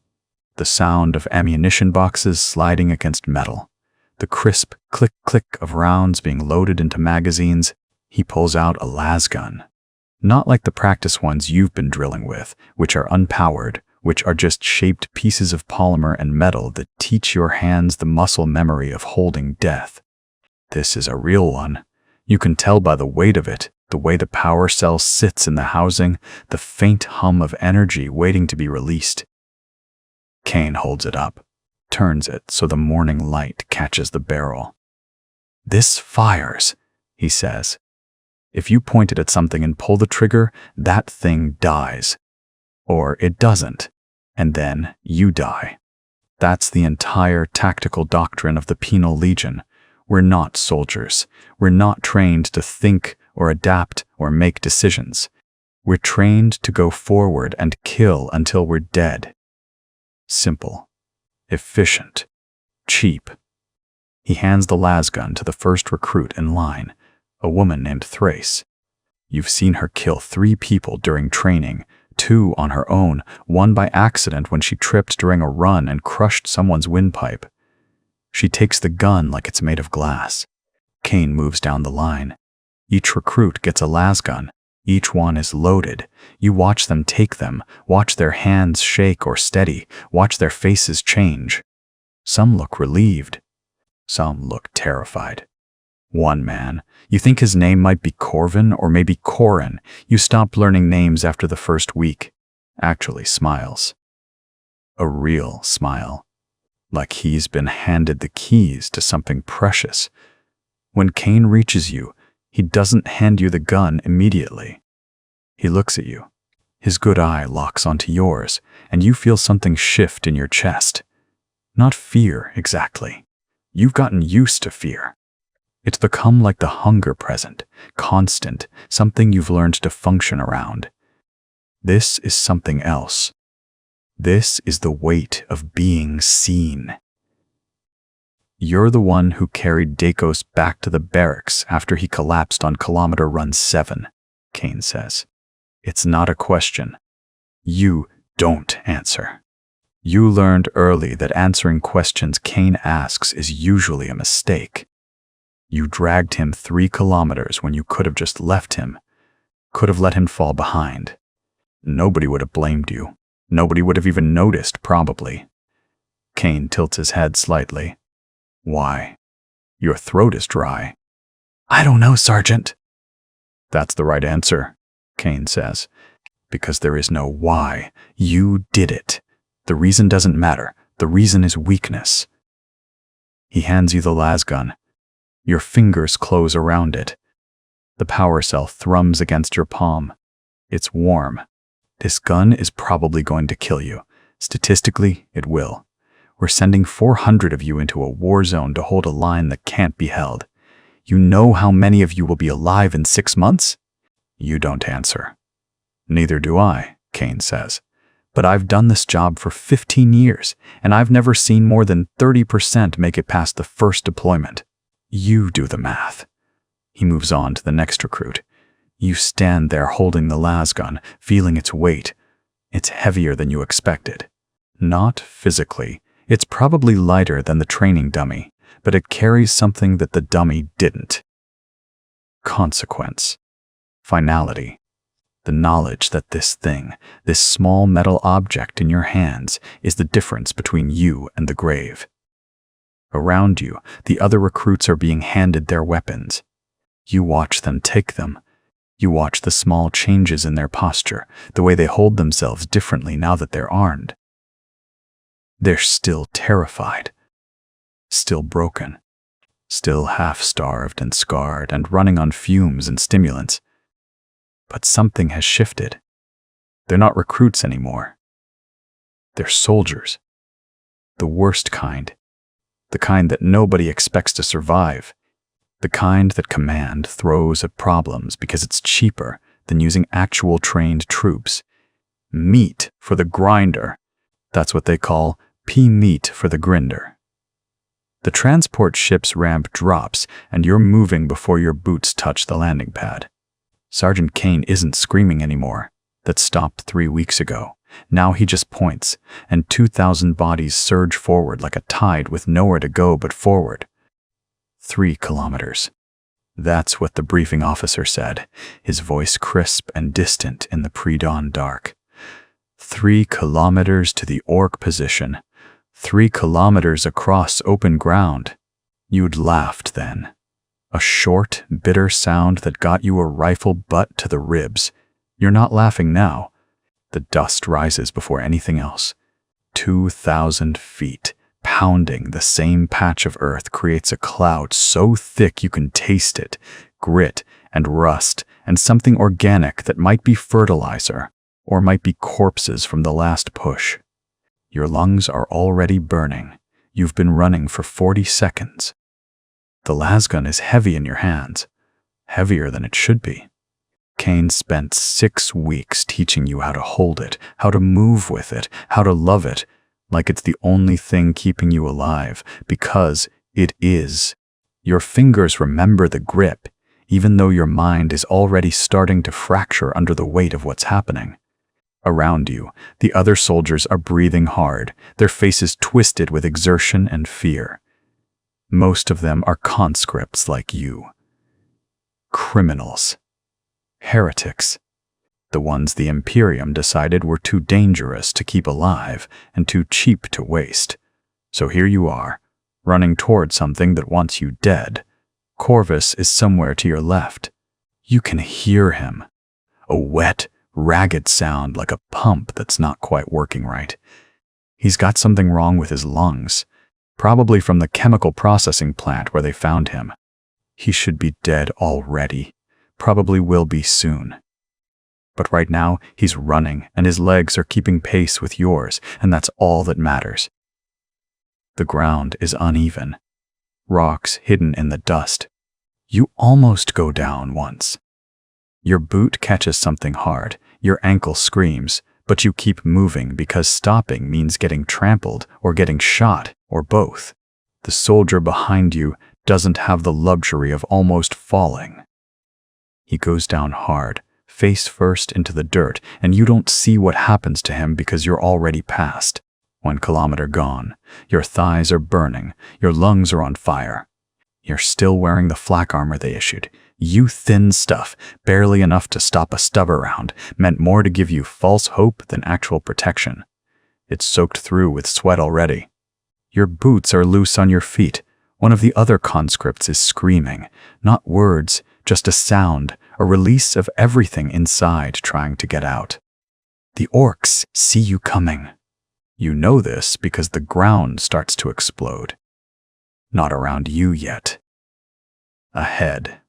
The sound of ammunition boxes sliding against metal. The crisp click-click of rounds being loaded into magazines. He pulls out a lasgun. Not like the practice ones you've been drilling with, which are unpowered, which are just shaped pieces of polymer and metal that teach your hands the muscle memory of holding death. This is a real one. You can tell by the weight of it, the way the power cell sits in the housing, the faint hum of energy waiting to be released. Kane holds it up, turns it so the morning light catches the barrel. "This fires," he says. "If you point it at something and pull the trigger, that thing dies. Or it doesn't, and then you die." That's the entire tactical doctrine of the Penal Legion. We're not soldiers. We're not trained to think or adapt or make decisions. We're trained to go forward and kill until we're dead. Simple. Efficient. Cheap. He hands the lasgun to the first recruit in line, a woman named Thrace. You've seen her kill 3 people during training, 2 on her own, 1 by accident when she tripped during a run and crushed someone's windpipe. She takes the gun like it's made of glass. Kane moves down the line. Each recruit gets a lasgun. Each one is loaded. You watch them take them, watch their hands shake or steady, watch their faces change. Some look relieved. Some look terrified. One man, you think his name might be Corvin or maybe Corin. You stopped learning names after the first week. Actually smiles. A real smile. Like he's been handed the keys to something precious. When Kane reaches you, he doesn't hand you the gun immediately. He looks at you. His good eye locks onto yours, and you feel something shift in your chest. Not fear, exactly. You've gotten used to fear. It's become like the hunger present, constant, something you've learned to function around. This is something else. This is the weight of being seen. You're the one who carried Dakos back to the barracks after he collapsed on kilometer run 7, Kane says. It's not a question. You don't answer. You learned early that answering questions Kane asks is usually a mistake. You dragged him 3 kilometers when you could have just left him, could have let him fall behind. Nobody would have blamed you. Nobody would have even noticed, probably. Kane tilts his head slightly. Why? Your throat is dry. I don't know, Sergeant. That's the right answer, Kane says. Because there is no why. You did it. The reason doesn't matter. The reason is weakness. He hands you the lasgun. Your fingers close around it. The power cell thrums against your palm. It's warm. This gun is probably going to kill you. Statistically, it will. We're sending 400 of you into a war zone to hold a line that can't be held. You know how many of you will be alive in 6 months? You don't answer. Neither do I, Kane says. But I've done this job for 15 years, and I've never seen more than 30% make it past the first deployment. You do the math. He moves on to the next recruit. You stand there holding the lasgun, feeling its weight. It's heavier than you expected. Not physically. It's probably lighter than the training dummy, but it carries something that the dummy didn't. Consequence. Finality. The knowledge that this thing, this small metal object in your hands, is the difference between you and the grave. Around you, the other recruits are being handed their weapons. You watch them take them. You watch the small changes in their posture, the way they hold themselves differently now that they're armed. They're still terrified, still broken, still half-starved and scarred and running on fumes and stimulants. But something has shifted. They're not recruits anymore. They're soldiers. The worst kind. The kind that nobody expects to survive. The kind that command throws at problems because it's cheaper than using actual trained troops. Meat for the grinder. That's what they call meat for the grinder. The transport ship's ramp drops and you're moving before your boots touch the landing pad. Sergeant Kane isn't screaming anymore. That stopped 3 weeks ago. Now he just points, and 2,000 bodies surge forward like a tide with nowhere to go but forward. 3 kilometers. That's what the briefing officer said, his voice crisp and distant in the pre-dawn dark. 3 kilometers to the orc position. 3 kilometers across open ground. You'd laughed then. A short, bitter sound that got you a rifle butt to the ribs. You're not laughing now. The dust rises before anything else. 2,000 feet, pounding the same patch of earth creates a cloud so thick you can taste it, grit and rust and something organic that might be fertilizer or might be corpses from the last push. Your lungs are already burning. You've been running for 40 seconds. The lasgun is heavy in your hands, heavier than it should be. Kane spent 6 weeks teaching you how to hold it, how to move with it, how to love it, like it's the only thing keeping you alive, because it is. Your fingers remember the grip, even though your mind is already starting to fracture under the weight of what's happening. Around you, the other soldiers are breathing hard, their faces twisted with exertion and fear. Most of them are conscripts like you. Criminals. Heretics. The ones the Imperium decided were too dangerous to keep alive and too cheap to waste. So here you are, running toward something that wants you dead. Corvus is somewhere to your left. You can hear him. A wet, ragged sound like a pump that's not quite working right. He's got something wrong with his lungs, probably from the chemical processing plant where they found him. He should be dead already. Probably will be soon. But right now, he's running, and his legs are keeping pace with yours, and that's all that matters. The ground is uneven. Rocks hidden in the dust. You almost go down once. Your boot catches something hard, your ankle screams, but you keep moving because stopping means getting trampled or getting shot, or both. The soldier behind you doesn't have the luxury of almost falling. He goes down hard, face first into the dirt, and you don't see what happens to him because you're already past. 1 kilometer gone. Your thighs are burning. Your lungs are on fire. You're still wearing the flak armor they issued. You thin stuff, barely enough to stop a stubber round, meant more to give you false hope than actual protection. It's soaked through with sweat already. Your boots are loose on your feet. One of the other conscripts is screaming, not words, just a sound, a release of everything inside trying to get out. The orcs see you coming. You know this because the ground starts to explode. Not around you yet. Ahead.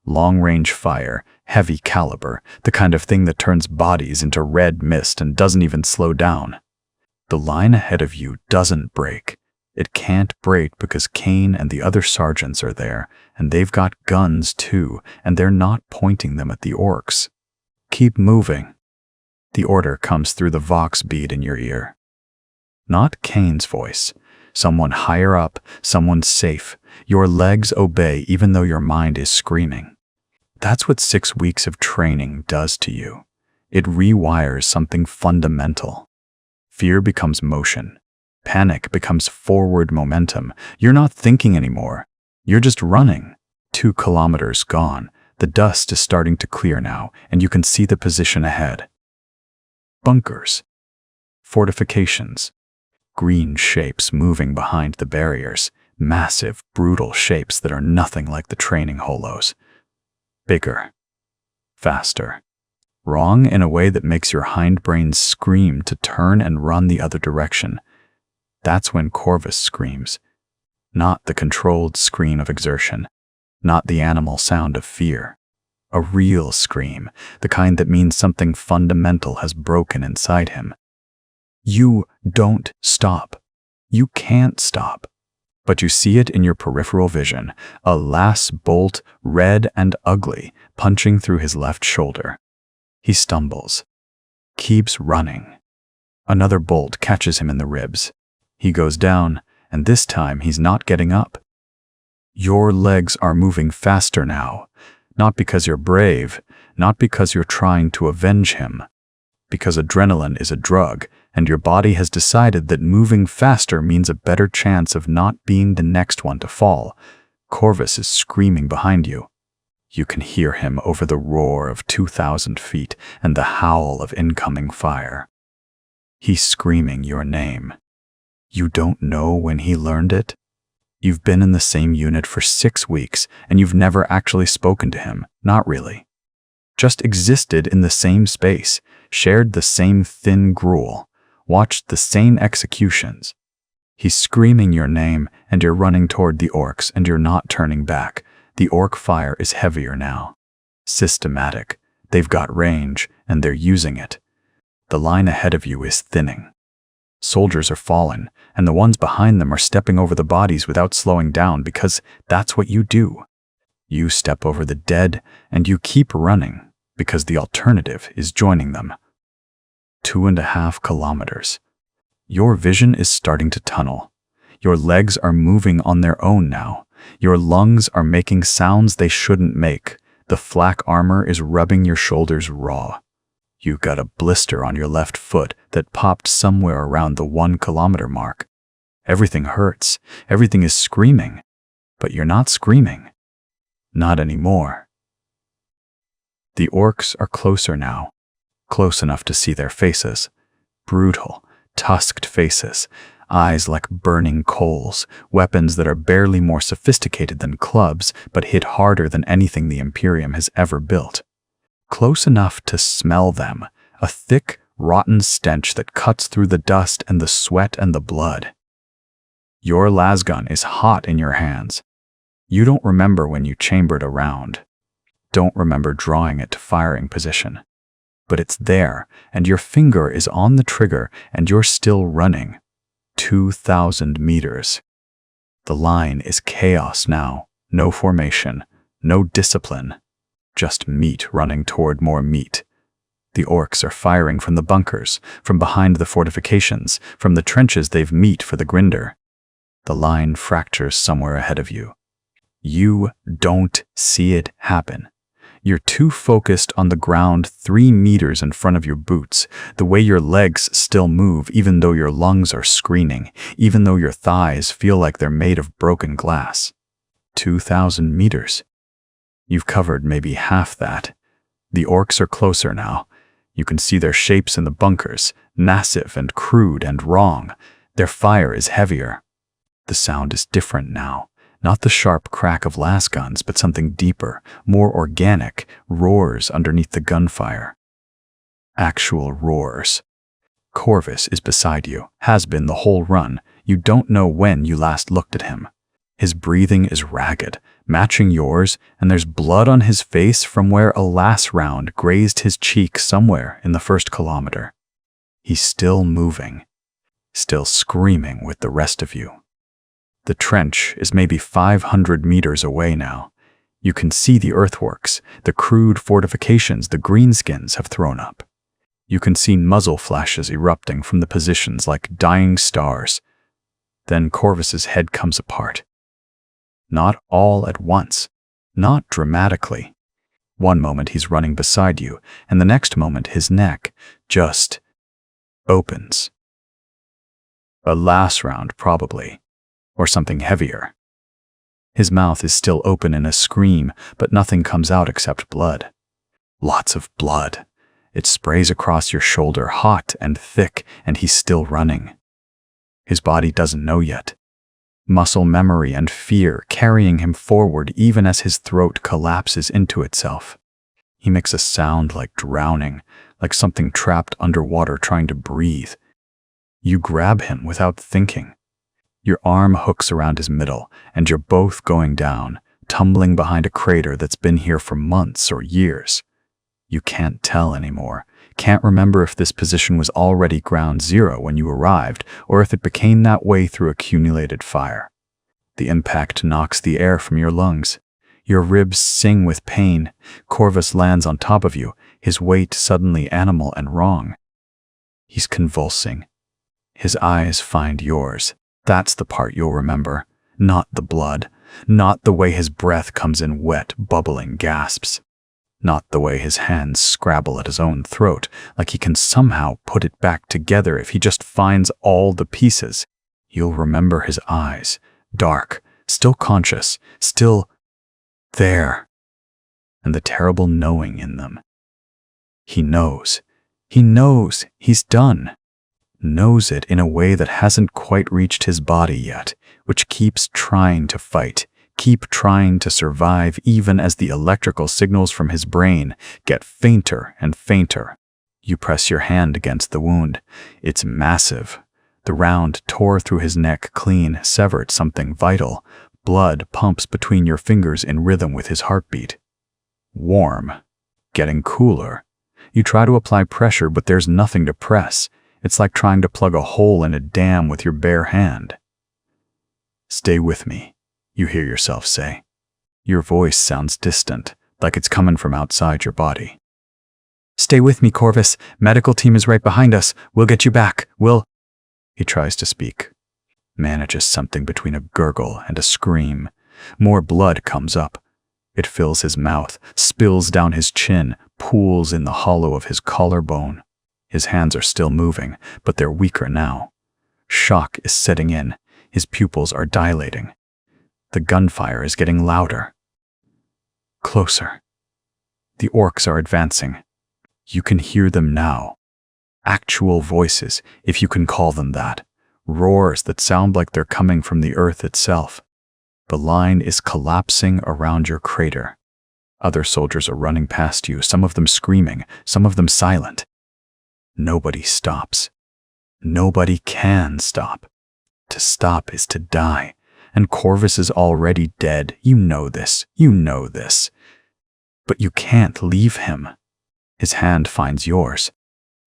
Long-range fire, heavy caliber, the kind of thing that turns bodies into red mist and doesn't even slow down. The line ahead of you doesn't break. It can't break because Kane and the other sergeants are there, and they've got guns too, and they're not pointing them at the orcs. Keep moving. The order comes through the vox bead in your ear. Not Kane's voice. Someone higher up, someone safe. Your legs obey even though your mind is screaming. That's what 6 weeks of training does to you. It rewires something fundamental. Fear becomes motion. Panic becomes forward momentum. You're not thinking anymore. You're just running. 2 kilometers gone. The dust is starting to clear now, and you can see the position ahead. Bunkers. Fortifications. Green shapes moving behind the barriers. Massive, brutal shapes that are nothing like the training holos. Bigger. Faster. Wrong in a way that makes your hindbrain scream to turn and run the other direction. That's when Corvus screams. Not the controlled scream of exertion. Not the animal sound of fear. A real scream, the kind that means something fundamental has broken inside him. You don't stop. You can't stop. But you see it in your peripheral vision, a lass bolt, red and ugly, punching through his left shoulder. He stumbles. Keeps running. Another bolt catches him in the ribs. He goes down, and this time he's not getting up. Your legs are moving faster now, not because you're brave, not because you're trying to avenge him, because adrenaline is a drug, and your body has decided that moving faster means a better chance of not being the next one to fall. Corvus is screaming behind you. You can hear him over the roar of 2,000 feet and the howl of incoming fire. He's screaming your name. You don't know when he learned it? You've been in the same unit for 6 weeks, and you've never actually spoken to him, not really. Just existed in the same space, shared the same thin gruel, watched the same executions. He's screaming your name, and you're running toward the orcs, and you're not turning back. The orc fire is heavier now. Systematic. They've got range, and they're using it. The line ahead of you is thinning. Soldiers are fallen, and the ones behind them are stepping over the bodies without slowing down because that's what you do. You step over the dead, and you keep running because the alternative is joining them. 2.5 kilometers. Your vision is starting to tunnel. Your legs are moving on their own now. Your lungs are making sounds they shouldn't make. The flak armor is rubbing your shoulders raw. You got a blister on your left foot that popped somewhere around the 1 kilometer mark. Everything hurts. Everything is screaming. But you're not screaming. Not anymore. The orcs are closer now. Close enough to see their faces. Brutal, tusked faces. Eyes like burning coals. Weapons that are barely more sophisticated than clubs, but hit harder than anything the Imperium has ever built. Close enough to smell them, a thick, rotten stench that cuts through the dust and the sweat and the blood. Your lasgun is hot in your hands. You don't remember when you chambered a round. Don't remember drawing it to firing position. But it's there, and your finger is on the trigger, and you're still running. 2,000 meters. The line is chaos now. No formation, no discipline. Just meat running toward more meat. The orcs are firing from the bunkers, from behind the fortifications, from the trenches they've meat for the grinder. The line fractures somewhere ahead of you. You don't see it happen. You're too focused on the ground 3 meters in front of your boots, the way your legs still move even though your lungs are screaming, even though your thighs feel like they're made of broken glass. 2,000 meters. You've covered maybe half that. The orcs are closer now. You can see their shapes in the bunkers, massive and crude and wrong. Their fire is heavier. The sound is different now. Not the sharp crack of lasguns, but something deeper, more organic, roars underneath the gunfire. Actual roars. Corvus is beside you, has been the whole run. You don't know when you last looked at him. His breathing is ragged, matching yours, and there's blood on his face from where a lass round grazed his cheek somewhere in the 1st kilometer. He's still moving, still screaming with the rest of you. The trench is maybe 500 meters away now. You can see the earthworks, the crude fortifications the greenskins have thrown up. You can see muzzle flashes erupting from the positions like dying stars. Then Corvus's head comes apart. Not all at once, not dramatically. One moment he's running beside you, and the next moment his neck just opens. A lass round, probably, or something heavier. His mouth is still open in a scream, but nothing comes out except blood. Lots of blood. It sprays across your shoulder, hot and thick, and he's still running. His body doesn't know yet. Muscle memory and fear carrying him forward even as his throat collapses into itself. He makes a sound like drowning, like something trapped underwater trying to breathe. You grab him without thinking. Your arm hooks around his middle, and you're both going down, tumbling behind a crater that's been here for months or years. You can't tell anymore. Can't remember if this position was already ground zero when you arrived, or if it became that way through accumulated fire. The impact knocks the air from your lungs. Your ribs sing with pain. Corvus lands on top of you, his weight suddenly animal and wrong. He's convulsing. His eyes find yours. That's the part you'll remember. Not the blood. Not the way his breath comes in wet, bubbling gasps. Not the way his hands scrabble at his own throat, like he can somehow put it back together if he just finds all the pieces. You'll remember his eyes. Dark. Still conscious. Still there. And the terrible knowing in them. He knows. He knows he's done. Knows it in a way that hasn't quite reached his body yet, which keeps trying to fight, keep trying to survive even as the electrical signals from his brain get fainter and fainter. You press your hand against the wound. It's massive. The round tore through his neck clean, severed something vital. Blood pumps between your fingers in rhythm with his heartbeat. Warm. Getting cooler. You try to apply pressure, but there's nothing to press. It's like trying to plug a hole in a dam with your bare hand. "Stay with me," you hear yourself say. Your voice sounds distant, like it's coming from outside your body. "Stay with me, Corvus. Medical team is right behind us. We'll get you back. He tries to speak. Manages something between a gurgle and a scream. More blood comes up. It fills his mouth, spills down his chin, pools in the hollow of his collarbone. His hands are still moving, but they're weaker now. Shock is setting in. His pupils are dilating. The gunfire is getting louder. Closer. The orcs are advancing. You can hear them now. Actual voices, if you can call them that. Roars that sound like they're coming from the earth itself. The line is collapsing around your crater. Other soldiers are running past you, some of them screaming, some of them silent. Nobody stops. Nobody can stop. To stop is to die, and Corvus is already dead. You know this. You know this. But you can't leave him. His hand finds yours.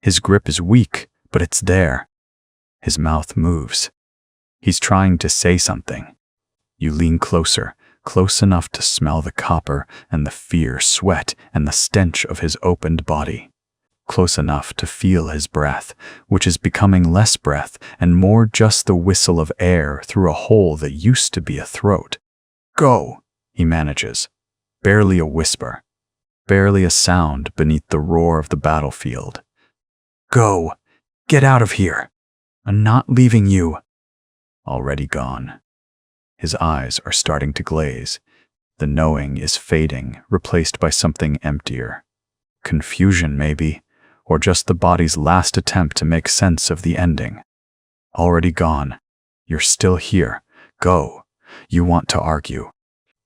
His grip is weak, but it's there. His mouth moves. He's trying to say something. You lean closer, close enough to smell the copper and the fear sweat and the stench of his opened body. Close enough to feel his breath, which is becoming less breath and more just the whistle of air through a hole that used to be a throat. "Go," he manages. Barely a whisper. Barely a sound beneath the roar of the battlefield. "Go. Get out of here. I'm not leaving you." Already gone. His eyes are starting to glaze. The knowing is fading, replaced by something emptier. Confusion, maybe, or just the body's last attempt to make sense of the ending. Already gone. You're still here. Go. You want to argue.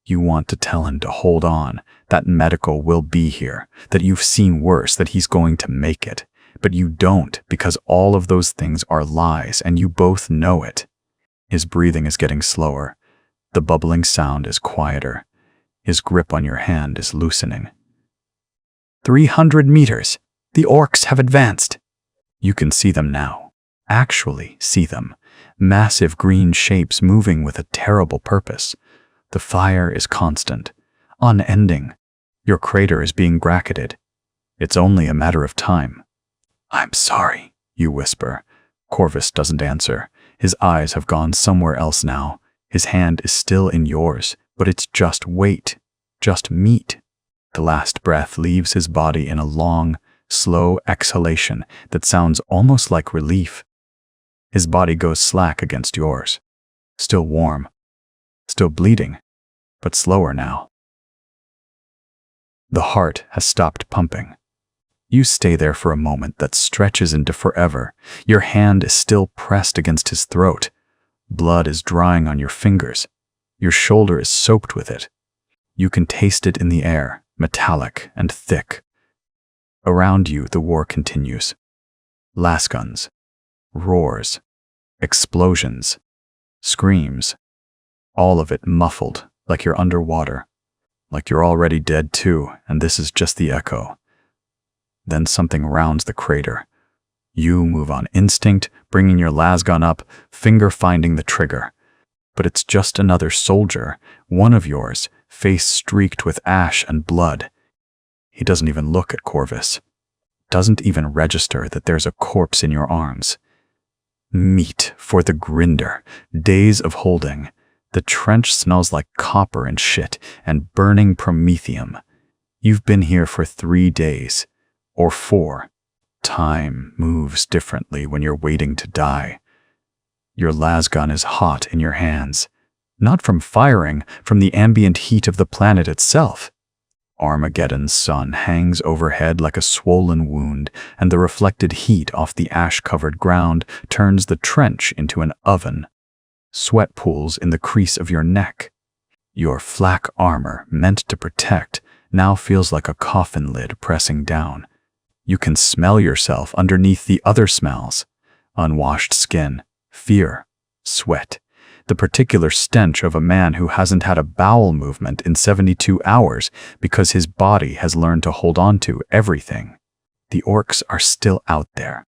You want to tell him to hold on, that medical will be here, that you've seen worse, that he's going to make it. But you don't, because all of those things are lies, and you both know it. His breathing is getting slower. The bubbling sound is quieter. His grip on your hand is loosening. 300 meters. The orcs have advanced. You can see them now. Actually see them. Massive green shapes moving with a terrible purpose. The fire is constant. Unending. Your crater is being bracketed. It's only a matter of time. "I'm sorry," you whisper. Corvus doesn't answer. His eyes have gone somewhere else now. His hand is still in yours, but it's just weight, just meat. The last breath leaves his body in a long, slow exhalation that sounds almost like relief. His body goes slack against yours. Still warm. Still bleeding, but slower now. The heart has stopped pumping. You stay there for a moment that stretches into forever. Your hand is still pressed against his throat. Blood is drying on your fingers. Your shoulder is soaked with it. You can taste it in the air, metallic and thick. Around you, the war continues. Lasguns, roars, explosions, screams, all of it muffled, like you're underwater, like you're already dead too, and this is just the echo. Then something rounds the crater. You move on instinct, bringing your lasgun up, finger finding the trigger. But it's just another soldier, one of yours, face streaked with ash and blood. He doesn't even look at Corvus. Doesn't even register that there's a corpse in your arms. Meat for the grinder, days of holding. The trench smells like copper and shit and burning promethium. You've been here for 3 days, or 4. Time moves differently when you're waiting to die. Your lasgun is hot in your hands, not from firing, from the ambient heat of the planet itself. Armageddon's sun hangs overhead like a swollen wound, and the reflected heat off the ash-covered ground turns the trench into an oven. Sweat pools in the crease of your neck. Your flak armor, meant to protect, now feels like a coffin lid pressing down. You can smell yourself underneath the other smells. Unwashed skin, fear, sweat. The particular stench of a man who hasn't had a bowel movement in 72 hours because his body has learned to hold on to everything. The orcs are still out there.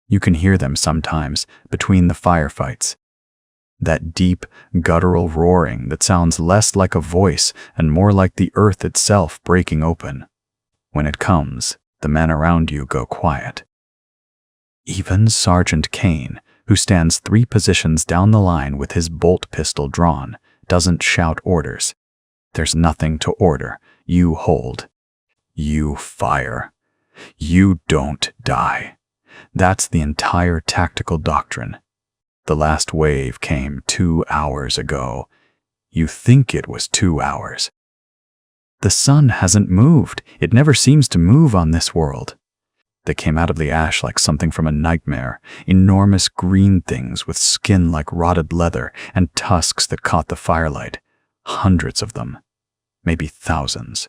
You can hear them sometimes between the firefights. That deep, guttural roaring that sounds less like a voice and more like the earth itself breaking open. When it comes, the men around you go quiet. Even Sergeant Kane, who stands 3 positions down the line with his bolt pistol drawn, doesn't shout orders. There's nothing to order. You hold. You fire. You don't die. That's the entire tactical doctrine. The last wave came 2 hours ago. You think it was 2 hours. The sun hasn't moved. It never seems to move on this world. They came out of the ash like something from a nightmare, enormous green things with skin like rotted leather and tusks that caught the firelight. Hundreds of them. Maybe thousands.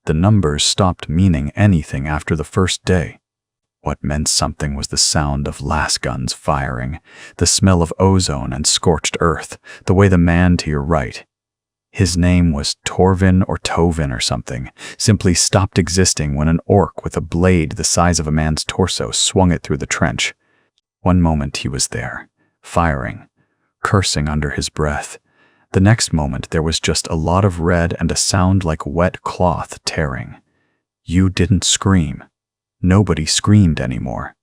The numbers stopped meaning anything after the first day. What meant something was the sound of lasguns firing, the smell of ozone and scorched earth, the way the man to your right, his name was Torvin or Tovin or something, simply stopped existing when an orc with a blade the size of a man's torso swung it through the trench. One moment he was there, firing, cursing under his breath. The next moment there was just a lot of red and a sound like wet cloth tearing. You didn't scream. Nobody screamed anymore.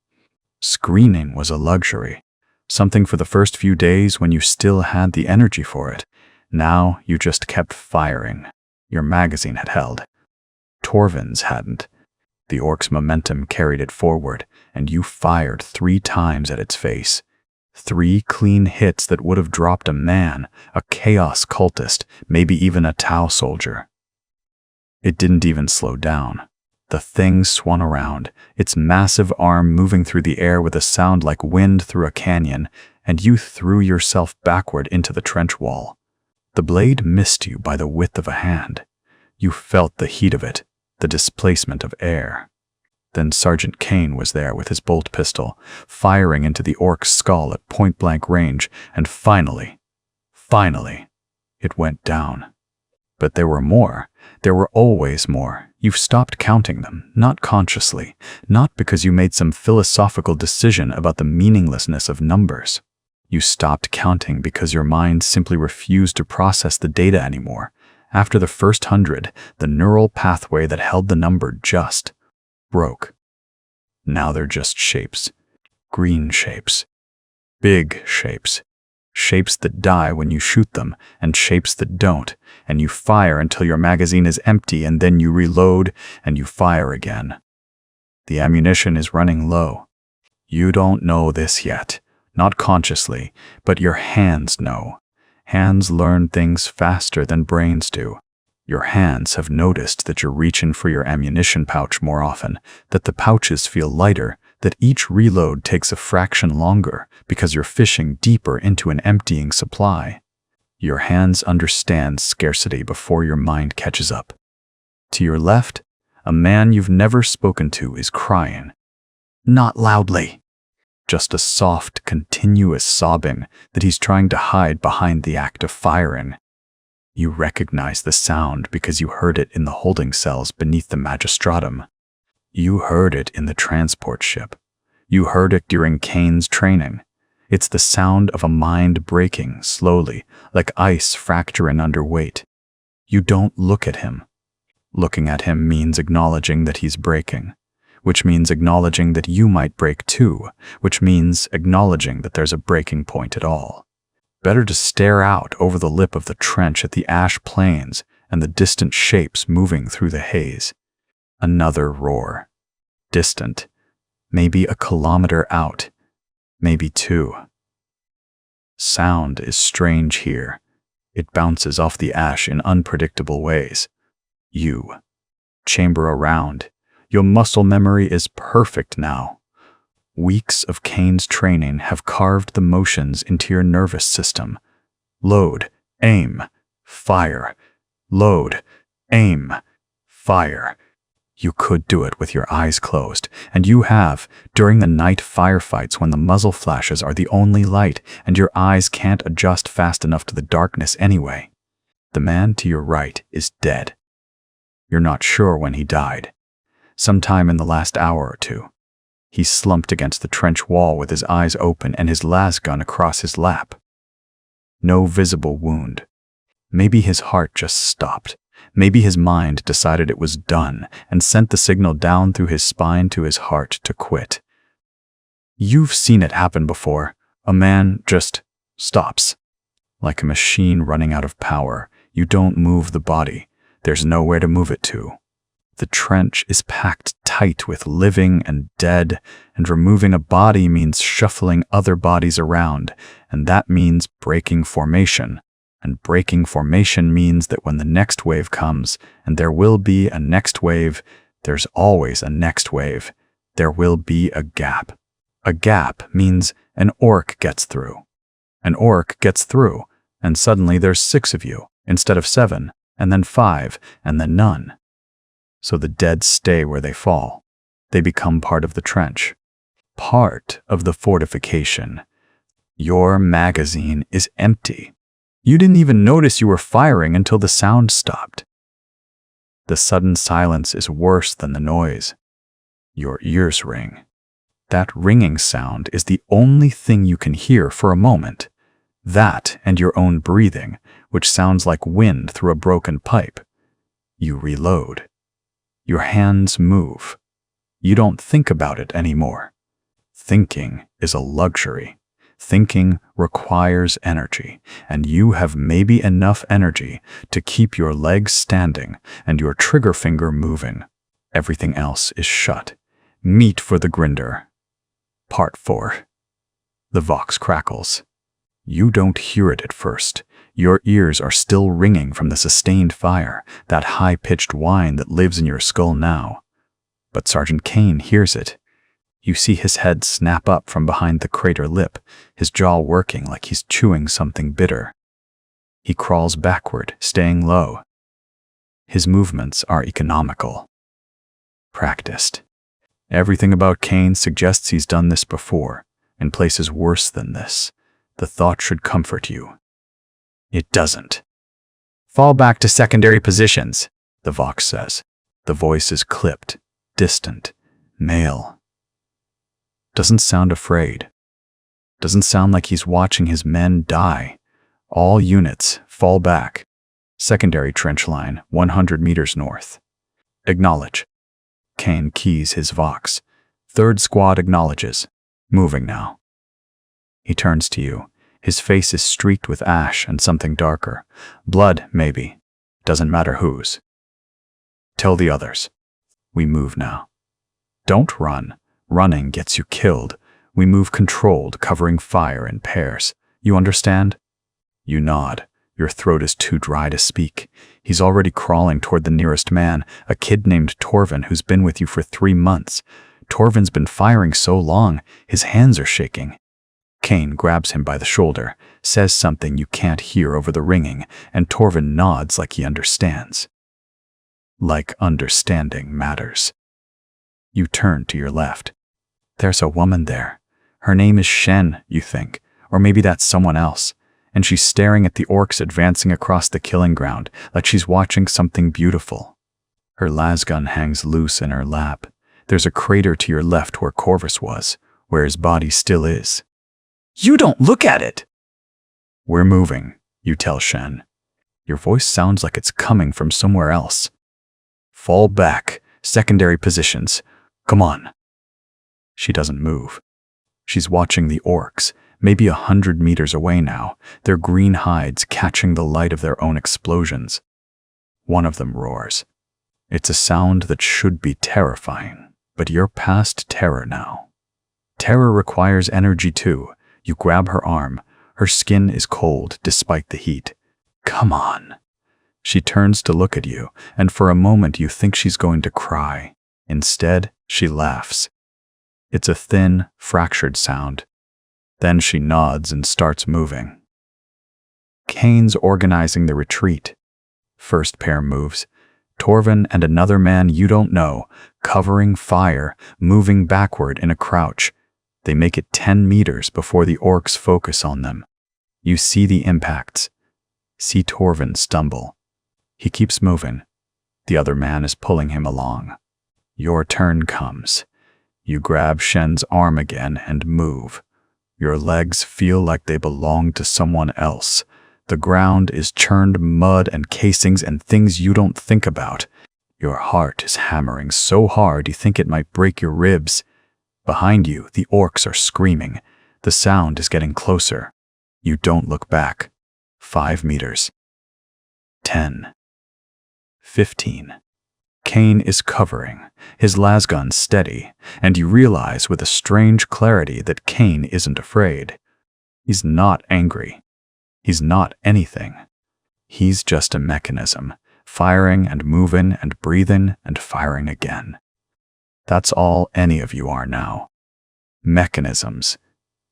Screaming was a luxury, something for the first few days when you still had the energy for it. Now you just kept firing. Your magazine had held. Torvin's hadn't. The orc's momentum carried it forward, and you fired 3 times at its face. 3 clean hits that would have dropped a man, a chaos cultist, maybe even a Tau soldier. It didn't even slow down. The thing swung around, its massive arm moving through the air with a sound like wind through a canyon, and you threw yourself backward into the trench wall. The blade missed you by the width of a hand. You felt the heat of it, the displacement of air. Then Sergeant Kane was there with his bolt pistol, firing into the orc's skull at point-blank range, and finally, it went down. But there were more. There were always more. You've stopped counting them, not consciously, not because you made some philosophical decision about the meaninglessness of numbers. You stopped counting because your mind simply refused to process the data anymore. After the first 100, the neural pathway that held the number just broke. Now they're just shapes. Green shapes. Big shapes. Shapes that die when you shoot them, and shapes that don't, and you fire until your magazine is empty, and then you reload, and you fire again. The ammunition is running low. You don't know this yet. Not consciously, but your hands know. Hands learn things faster than brains do. Your hands have noticed that you're reaching for your ammunition pouch more often, that the pouches feel lighter, that each reload takes a fraction longer because you're fishing deeper into an emptying supply. Your hands understand scarcity before your mind catches up. To your left, a man you've never spoken to is crying. Not loudly. Just a soft, continuous sobbing that he's trying to hide behind the act of firing. You recognize the sound because you heard it in the holding cells beneath the magistratum. You heard it in the transport ship. You heard it during Kane's training. It's the sound of a mind breaking slowly, like ice fracturing under weight. You don't look at him. Looking at him means acknowledging that he's breaking, which means acknowledging that you might break too, which means acknowledging that there's a breaking point at all. Better to stare out over the lip of the trench at the ash plains and the distant shapes moving through the haze. Another roar. Distant. Maybe a kilometer out. Maybe 2. Sound is strange here. It bounces off the ash in unpredictable ways. You. Chamber around. Your muscle memory is perfect now. Weeks of Kane's training have carved the motions into your nervous system. Load, aim, fire. Load, aim, fire. You could do it with your eyes closed, and you have, during the night firefights when the muzzle flashes are the only light and your eyes can't adjust fast enough to the darkness anyway. The man to your right is dead. You're not sure when he died. Sometime in the last hour or 2. He's slumped against the trench wall with his eyes open and his las gun across his lap. No visible wound. Maybe his heart just stopped. Maybe his mind decided it was done and sent the signal down through his spine to his heart to quit. You've seen it happen before. A man just stops. Like a machine running out of power, you don't move the body. There's nowhere to move it to. The trench is packed tight with living and dead, and removing a body means shuffling other bodies around, and that means breaking formation. And breaking formation means that when the next wave comes, and there will be a next wave, there's always a next wave. There will be a gap. A gap means an orc gets through. An orc gets through, and suddenly there's 6 of you, instead of 7, and then 5, and then none. So the dead stay where they fall. They become part of the trench. Part of the fortification. Your magazine is empty. You didn't even notice you were firing until the sound stopped. The sudden silence is worse than the noise. Your ears ring. That ringing sound is the only thing you can hear for a moment. That and your own breathing, which sounds like wind through a broken pipe. You reload. Your hands move. You don't think about it anymore. Thinking is a luxury. Thinking requires energy, and you have maybe enough energy to keep your legs standing and your trigger finger moving. Everything else is shut. Meat for the grinder. Part 4. The vox crackles. You don't hear it at first. Your ears are still ringing from the sustained fire, that high-pitched whine that lives in your skull now. But Sergeant Kane hears it. You see his head snap up from behind the crater lip, his jaw working like he's chewing something bitter. He crawls backward, staying low. His movements are economical. Practiced. Everything about Kane suggests he's done this before, in places worse than this. The thought should comfort you. It doesn't. Fall back to secondary positions, the Vox says. The voice is clipped, distant, male. Doesn't sound afraid. Doesn't sound like he's watching his men die. All units, fall back. Secondary trench line, 100 meters north. Acknowledge. Kane keys his Vox. 3rd squad acknowledges. Moving now. He turns to you. His face is streaked with ash and something darker. Blood, maybe. Doesn't matter whose. Tell the others. We move now. Don't run. Running gets you killed. We move controlled, covering fire in pairs. You understand? You nod. Your throat is too dry to speak. He's already crawling toward the nearest man, a kid named Torvin who's been with you for 3 months. Torvin's been firing so long, his hands are shaking. Kane grabs him by the shoulder, says something you can't hear over the ringing, and Torvin nods like he understands. Like understanding matters. You turn to your left. There's a woman there. Her name is Shen, you think, or maybe that's someone else, and she's staring at the orcs advancing across the killing ground like she's watching something beautiful. Her lasgun hangs loose in her lap. There's a crater to your left where Corvus was, where his body still is. You don't look at it! We're moving, you tell Shen. Your voice sounds like it's coming from somewhere else. Fall back, secondary positions. Come on. She doesn't move. She's watching the orcs, maybe 100 meters away now, their green hides catching the light of their own explosions. One of them roars. It's a sound that should be terrifying, but you're past terror now. Terror requires energy too. You grab her arm. Her skin is cold despite the heat. Come on. She turns to look at you, and for a moment you think she's going to cry. Instead, she laughs. It's a thin, fractured sound. Then she nods and starts moving. Kane's organizing the retreat. First pair moves. Torvin and another man you don't know, covering fire, moving backward in a crouch. They make it 10 meters before the orcs focus on them. You see the impacts. See Torvin stumble. He keeps moving. The other man is pulling him along. Your turn comes. You grab Shen's arm again and move. Your legs feel like they belong to someone else. The ground is churned mud and casings and things you don't think about. Your heart is hammering so hard you think it might break your ribs. Behind you, the orcs are screaming. The sound is getting closer. You don't look back. 5 meters. 10. 15. Kane is covering, his lasgun steady, and you realize with a strange clarity that Kane isn't afraid. He's not angry. He's not anything. He's just a mechanism, firing and moving and breathing and firing again. That's all any of you are now. Mechanisms.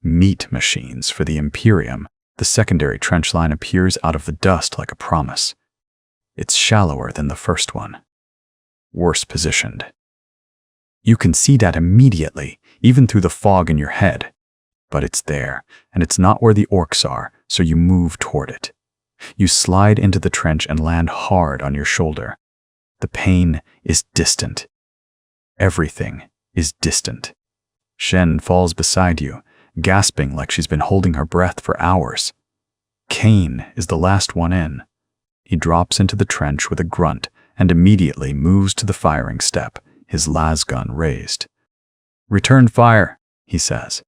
Meat machines for the Imperium. The secondary trench line appears out of the dust like a promise. It's shallower than the first one. Worse positioned. You can see that immediately, even through the fog in your head. But it's there, and it's not where the orcs are, so you move toward it. You slide into the trench and land hard on your shoulder. The pain is distant. Everything is distant. Shen falls beside you, gasping like she's been holding her breath for hours. Kane is the last one in. He drops into the trench with a grunt and immediately moves to the firing step, his lasgun raised. "Return fire," he says.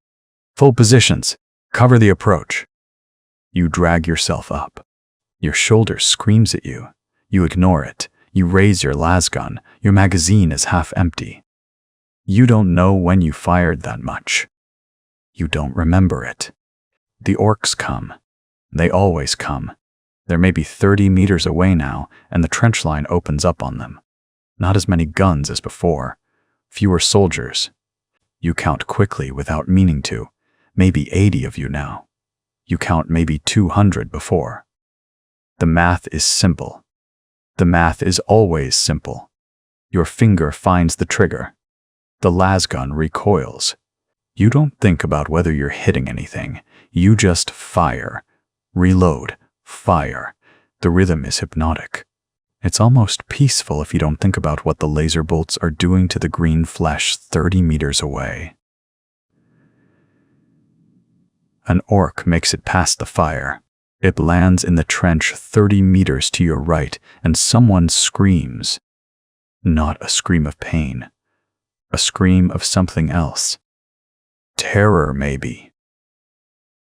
"Full positions. Cover the approach." You drag yourself up. Your shoulder screams at you. You ignore it. You raise your lasgun. Your magazine is half empty. You don't know when you fired that much. You don't remember it. The orcs come. They always come. They're maybe 30 meters away now, and the trench line opens up on them. Not as many guns as before. Fewer soldiers. You count quickly without meaning to. Maybe 80 of you now. You count maybe 200 before. The math is simple. The math is always simple. Your finger finds the trigger. The lasgun recoils. You don't think about whether you're hitting anything. You just fire. Reload. Fire. The rhythm is hypnotic. It's almost peaceful if you don't think about what the laser bolts are doing to the green flesh 30 meters away. An orc makes it past the fire. It lands in the trench 30 meters to your right, and someone screams. Not a scream of pain. A scream of something else. Terror, maybe.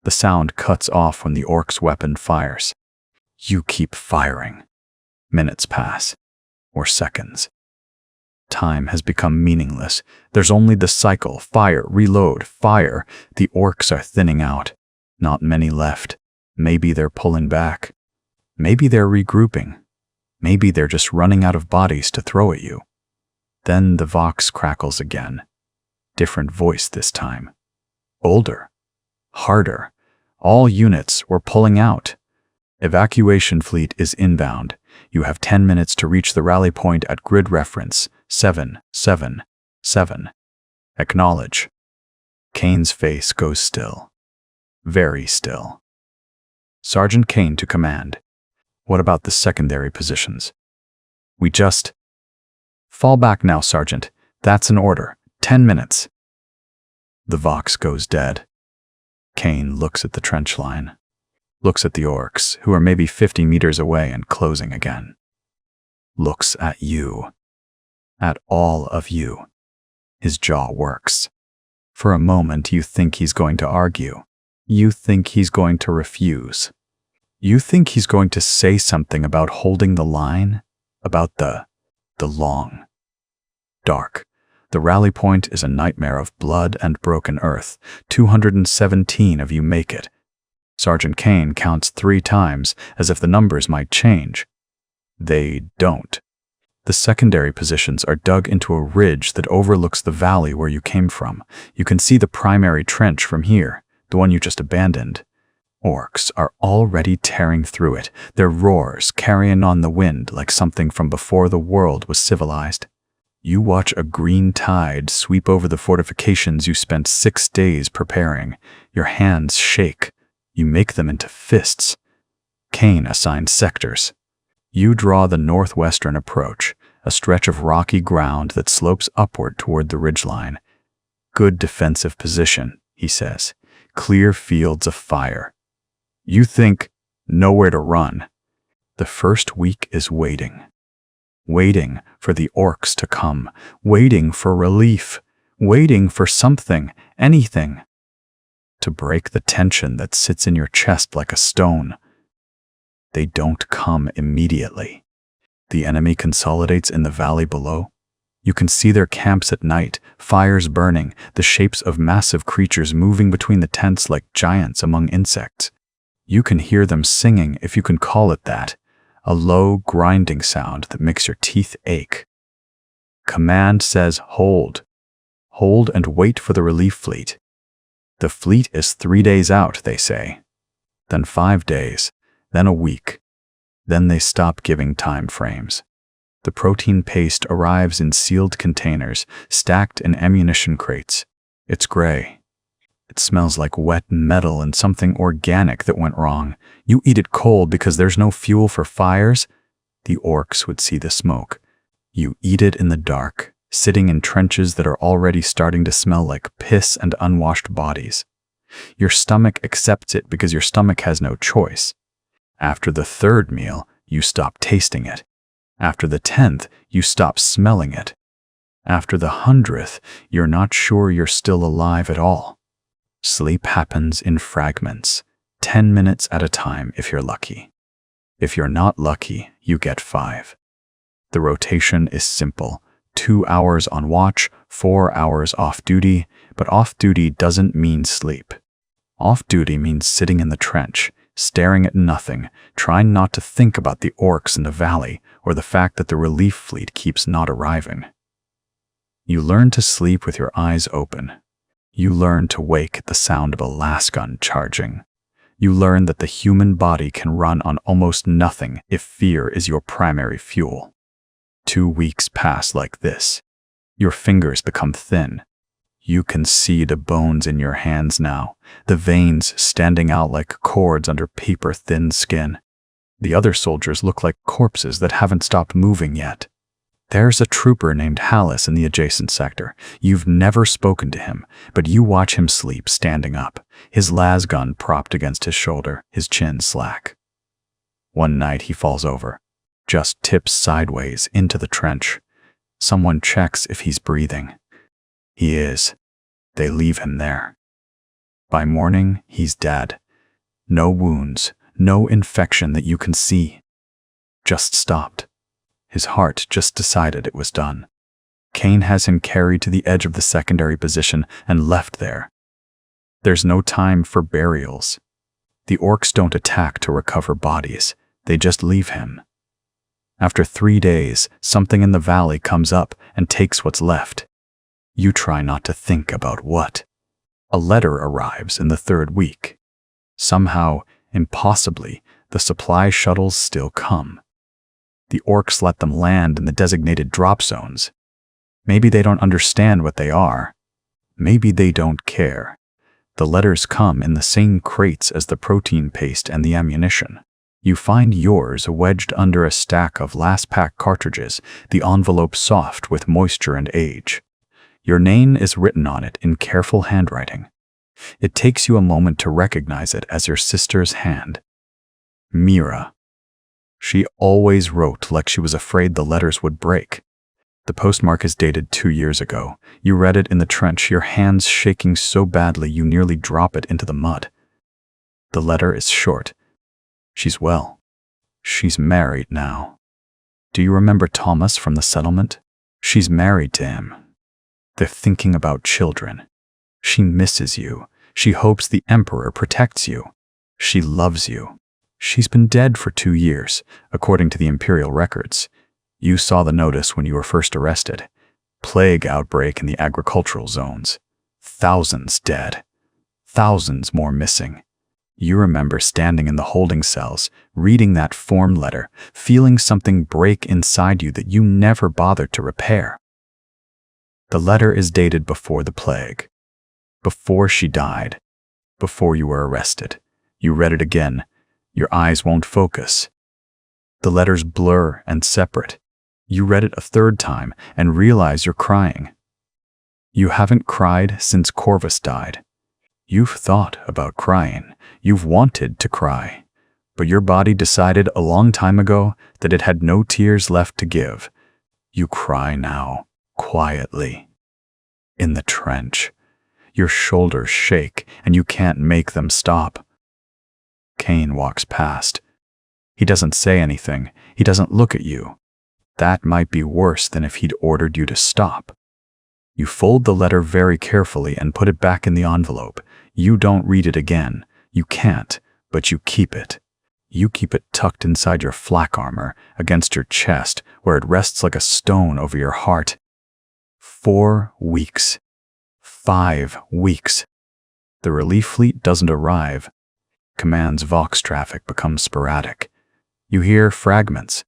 The sound cuts off when the orc's weapon fires. You keep firing. Minutes pass. Or seconds. Time has become meaningless. There's only the cycle. Fire, reload, fire. The orcs are thinning out. Not many left. Maybe they're pulling back. Maybe they're regrouping. Maybe they're just running out of bodies to throw at you. Then the vox crackles again. Different voice this time. Older. Harder. All units were pulling out. Evacuation fleet is inbound. You have 10 minutes to reach the rally point at grid reference 777. Acknowledge. Kane's face goes still. Very still. Sergeant Kane to command. What about the secondary positions? We just... Fall back now, Sergeant. That's an order. 10 minutes. The Vox goes dead. Kane looks at the trench line. Looks at the orcs, who are maybe 50 meters away and closing again. Looks at you. At all of you. His jaw works. For a moment, you think he's going to argue. You think he's going to refuse. You think he's going to say something about holding the line, about the long, dark. The rally point is a nightmare of blood and broken earth. 217 of you make it. Sergeant Kane counts 3 times, as if the numbers might change. They don't. The secondary positions are dug into a ridge that overlooks the valley where you came from. You can see the primary trench from here, the one you just abandoned. Orcs are already tearing through it, their roars carrying on the wind like something from before the world was civilized. You watch a green tide sweep over the fortifications you spent 6 days preparing. Your hands shake. You make them into fists. Kane assigns sectors. You draw the northwestern approach, a stretch of rocky ground that slopes upward toward the ridgeline. Good defensive position, he says. Clear fields of fire. You think, nowhere to run. The first week is waiting. Waiting for the orcs to come. Waiting for relief. Waiting for something, anything. To break the tension that sits in your chest like a stone. They don't come immediately. The enemy consolidates in the valley below. You can see their camps at night, fires burning, the shapes of massive creatures moving between the tents like giants among insects. You can hear them singing, if you can call it that, a low, grinding sound that makes your teeth ache. Command says hold. Hold and wait for the relief fleet. The fleet is 3 days out, they say. Then 5 days. Then a week. Then they stop giving time frames. The protein paste arrives in sealed containers, stacked in ammunition crates. It's gray. It smells like wet metal and something organic that went wrong. You eat it cold because there's no fuel for fires. The orcs would see the smoke. You eat it in the dark, sitting in trenches that are already starting to smell like piss and unwashed bodies. Your stomach accepts it because your stomach has no choice. After the 3rd meal, you stop tasting it. After the 10th, you stop smelling it. After the 100th, you're not sure you're still alive at all. Sleep happens in fragments, 10 minutes at a time if you're lucky. If you're not lucky, you get 5. The rotation is simple. 2 hours on watch, 4 hours off duty, but off duty doesn't mean sleep. Off duty means sitting in the trench, staring at nothing, trying not to think about the orcs in the valley or the fact that the relief fleet keeps not arriving. You learn to sleep with your eyes open. You learn to wake at the sound of a lasgun charging. You learn that the human body can run on almost nothing if fear is your primary fuel. 2 weeks pass like this. Your fingers become thin. You can see the bones in your hands now, the veins standing out like cords under paper-thin skin. The other soldiers look like corpses that haven't stopped moving yet. There's a trooper named Hallis in the adjacent sector. You've never spoken to him, but you watch him sleep standing up, his lasgun propped against his shoulder, his chin slack. One night he falls over, just tips sideways into the trench. Someone checks if he's breathing. He is. They leave him there. By morning, he's dead. No wounds, no infection that you can see. Just stopped. His heart just decided it was done. Kane has him carried to the edge of the secondary position and left there. There's no time for burials. The orcs don't attack to recover bodies. They just leave him. After 3 days, something in the valley comes up and takes what's left. You try not to think about what. A letter arrives in the third week. Somehow, impossibly, the supply shuttles still come. The orcs let them land in the designated drop zones. Maybe they don't understand what they are. Maybe they don't care. The letters come in the same crates as the protein paste and the ammunition. You find yours wedged under a stack of last-pack cartridges, the envelope soft with moisture and age. Your name is written on it in careful handwriting. It takes you a moment to recognize it as your sister's hand. Mira. She always wrote like she was afraid the letters would break. The postmark is dated 2 years ago. You read it in the trench, your hands shaking so badly you nearly drop it into the mud. The letter is short. She's well. She's married now. Do you remember Thomas from the settlement? She's married to him. They're thinking about children. She misses you. She hopes the Emperor protects you. She loves you. She's been dead for 2 years, according to the Imperial records. You saw the notice when you were first arrested. Plague outbreak in the agricultural zones. Thousands dead. Thousands more missing. You remember standing in the holding cells, reading that form letter, feeling something break inside you that you never bothered to repair. The letter is dated before the plague. Before she died. Before you were arrested. You read it again. Your eyes won't focus. The letters blur and separate. You read it a third time and realize you're crying. You haven't cried since Corvus died. You've thought about crying. You've wanted to cry. But your body decided a long time ago that it had no tears left to give. You cry now, quietly. In the trench. Your shoulders shake and you can't make them stop. Kane walks past. He doesn't say anything. He doesn't look at you. That might be worse than if he'd ordered you to stop. You fold the letter very carefully and put it back in the envelope. You don't read it again. You can't, but you keep it. You keep it tucked inside your flak armor, against your chest, where it rests like a stone over your heart. 4 weeks. 5 weeks. The relief fleet doesn't arrive. Command's Vox traffic becomes sporadic. You hear fragments.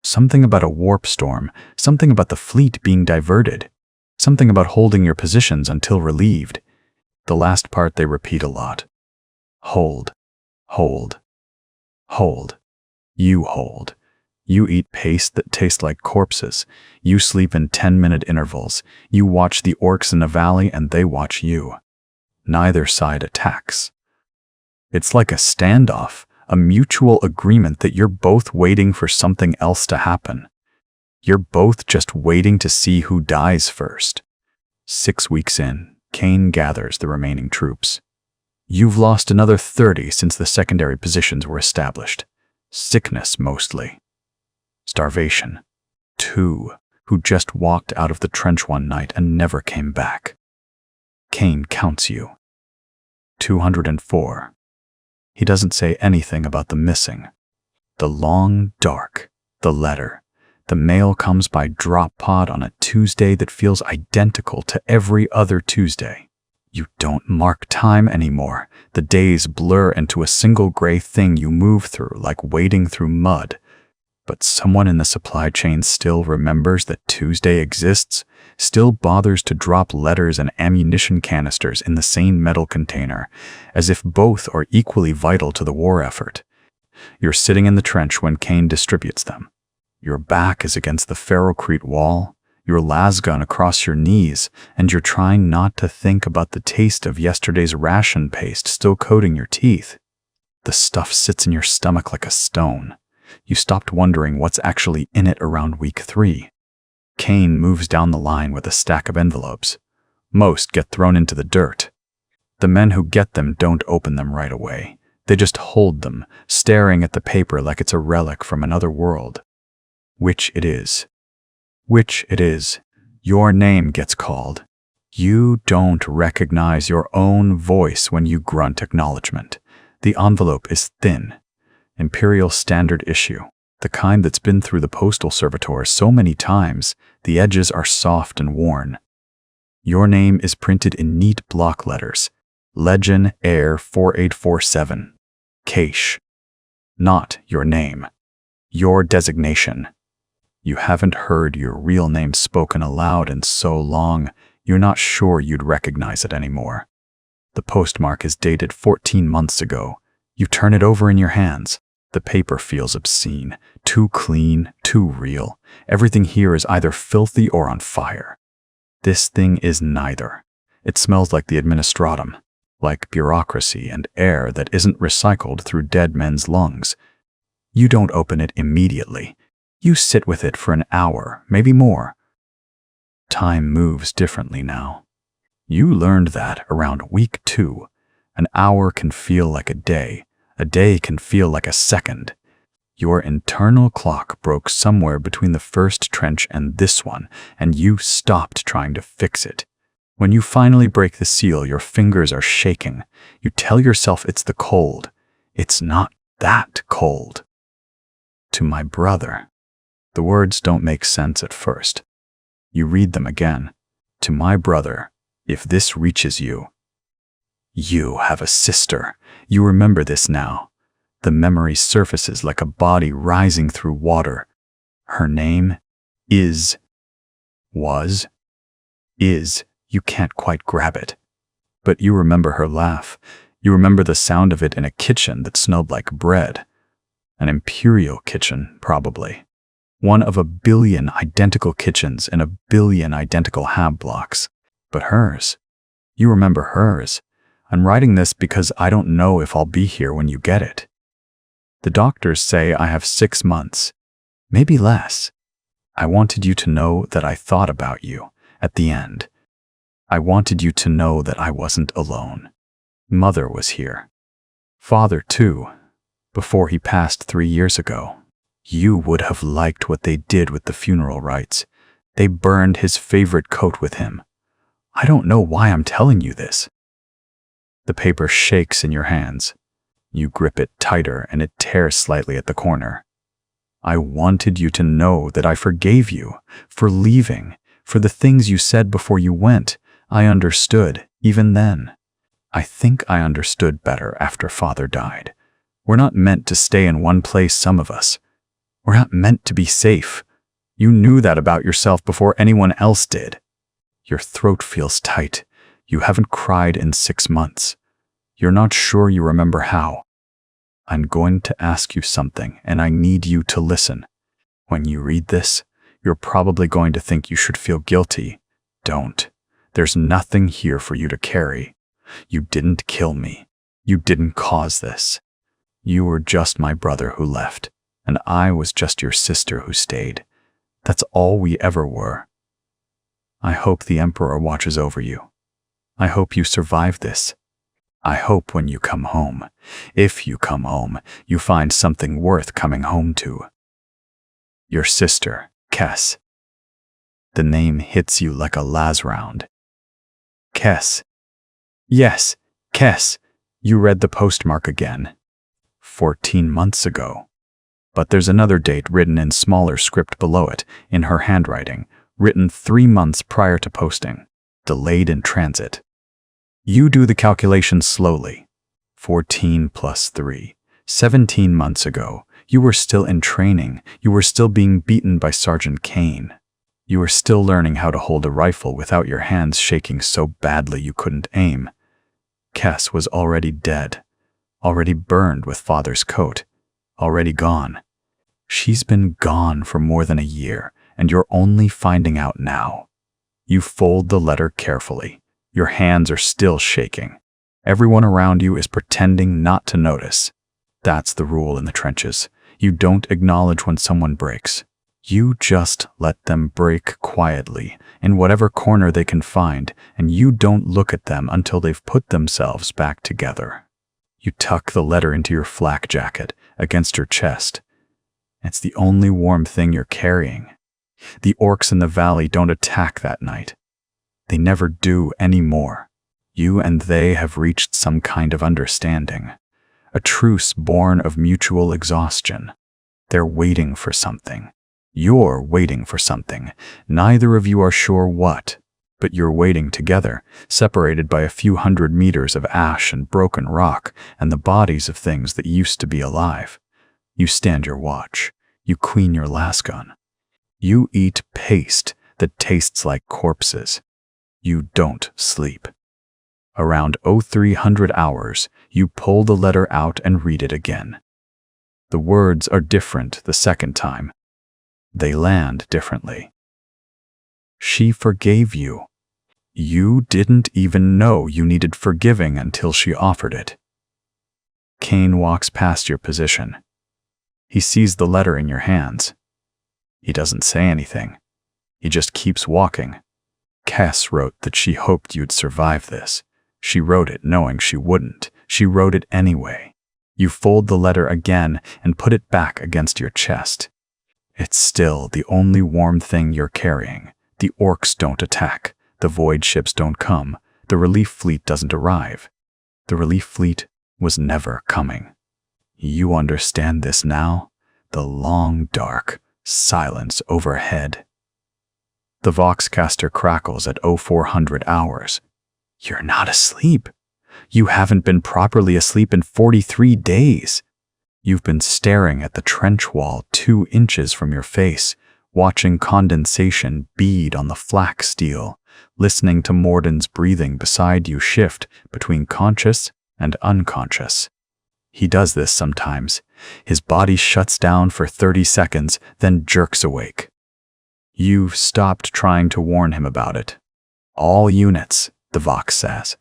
Something about a warp storm, something about the fleet being diverted, something about holding your positions until relieved. The last part they repeat a lot. Hold, hold, hold. You hold. You eat paste that tastes like corpses. You sleep in 10-minute intervals. You watch the orcs in the valley and they watch you. Neither side attacks. It's like a standoff, a mutual agreement that you're both waiting for something else to happen. You're both just waiting to see who dies first. 6 weeks in, Kane gathers the remaining troops. You've lost another 30 since the secondary positions were established. Sickness, mostly. Starvation. 2, who just walked out of the trench one night and never came back. Kane counts you. 204. He doesn't say anything about the missing. The long dark, the letter. The mail comes by drop pod on a Tuesday that feels identical to every other Tuesday. You don't mark time anymore. The days blur into a single gray thing you move through like wading through mud. But someone in the supply chain still remembers that Tuesday exists, still bothers to drop letters and ammunition canisters in the same metal container, as if both are equally vital to the war effort. You're sitting in the trench when Kane distributes them. Your back is against the ferrocrete wall, your lasgun across your knees, and you're trying not to think about the taste of yesterday's ration paste still coating your teeth. The stuff sits in your stomach like a stone. You stopped wondering what's actually in it around week 3. Kane moves down the line with a stack of envelopes. Most get thrown into the dirt. The men who get them don't open them right away. They just hold them, staring at the paper like it's a relic from another world. Which it is. Which it is. Your name gets called. You don't recognize your own voice when you grunt acknowledgement. The envelope is thin. Imperial standard issue. The kind that's been through the postal servitor so many times, the edges are soft and worn. Your name is printed in neat block letters. Legionnaire 4847. Cache. Not your name. Your designation. You haven't heard your real name spoken aloud in so long, you're not sure you'd recognize it anymore. The postmark is dated 14 months ago. You turn it over in your hands. The paper feels obscene, too clean, too real. Everything here is either filthy or on fire. This thing is neither. It smells like the administratum, like bureaucracy and air that isn't recycled through dead men's lungs. You don't open it immediately. You sit with it for an hour, maybe more. Time moves differently now. You learned that around week 2. An hour can feel like a day can feel like a second. Your internal clock broke somewhere between the first trench and this one, and you stopped trying to fix it. When you finally break the seal, your fingers are shaking. You tell yourself it's the cold. It's not that cold. To my brother. The words don't make sense at first. You read them again. To my brother, if this reaches you. You have a sister. You remember this now. The memory surfaces like a body rising through water. Her name is. You can't quite grab it. But you remember her laugh. You remember the sound of it in a kitchen that smelled like bread. An imperial kitchen, probably. One of a billion identical kitchens in a billion identical hab blocks. But hers. You remember hers. I'm writing this because I don't know if I'll be here when you get it. The doctors say I have 6 months. Maybe less. I wanted you to know that I thought about you at the end. I wanted you to know that I wasn't alone. Mother was here. Father, too. Before he passed 3 years ago. You would have liked what they did with the funeral rites. They burned his favorite coat with him. I don't know why I'm telling you this. The paper shakes in your hands. You grip it tighter and it tears slightly at the corner. I wanted you to know that I forgave you for leaving, for the things you said before you went. I understood, even then. I think I understood better after Father died. We're not meant to stay in one place, some of us. We're not meant to be safe. You knew that about yourself before anyone else did. Your throat feels tight. You haven't cried in 6 months. You're not sure you remember how. I'm going to ask you something, and I need you to listen. When you read this, you're probably going to think you should feel guilty. Don't. There's nothing here for you to carry. You didn't kill me. You didn't cause this. You were just my brother who left, and I was just your sister who stayed. That's all we ever were. I hope the Emperor watches over you. I hope you survive this. I hope when you come home, if you come home, you find something worth coming home to. Your sister, Kess. The name hits you like a las round. Kess. Yes, Kess. You read the postmark again. 14 months ago. But there's another date written in smaller script below it, in her handwriting, written 3 months prior to posting, delayed in transit. You do the calculation slowly. 14 plus 3. 17 months ago, you were still in training. You were still being beaten by Sergeant Kane. You were still learning how to hold a rifle without your hands shaking so badly you couldn't aim. Kess was already dead, already burned with Father's coat, already gone. She's been gone for more than a year, and you're only finding out now. You fold the letter carefully. Your hands are still shaking. Everyone around you is pretending not to notice. That's the rule in the trenches. You don't acknowledge when someone breaks. You just let them break quietly, in whatever corner they can find, and you don't look at them until they've put themselves back together. You tuck the letter into your flak jacket, against your chest. It's the only warm thing you're carrying. The orcs in the valley don't attack that night. They never do anymore. You and they have reached some kind of understanding. A truce born of mutual exhaustion. They're waiting for something. You're waiting for something. Neither of you are sure what. But you're waiting together, separated by a few hundred meters of ash and broken rock and the bodies of things that used to be alive. You stand your watch. You clean your lasgun. You eat paste that tastes like corpses. You don't sleep. Around 0300 hours, you pull the letter out and read it again. The words are different the second time. They land differently. She forgave you. You didn't even know you needed forgiving until she offered it. Kane walks past your position. He sees the letter in your hands. He doesn't say anything. He just keeps walking. Cass wrote that she hoped you'd survive this. She wrote it knowing she wouldn't. She wrote it anyway. You fold the letter again and put it back against your chest. It's still the only warm thing you're carrying. The orcs don't attack. The void ships don't come. The relief fleet doesn't arrive. The relief fleet was never coming. You understand this now? The long, dark silence overhead. The Voxcaster crackles at 0400 hours. You're not asleep. You haven't been properly asleep in 43 days. You've been staring at the trench wall 2 inches from your face, watching condensation bead on the flak steel, listening to Morden's breathing beside you shift between conscious and unconscious. He does this sometimes. His body shuts down for 30 seconds, then jerks awake. You've stopped trying to warn him about it. All units, the Vox says.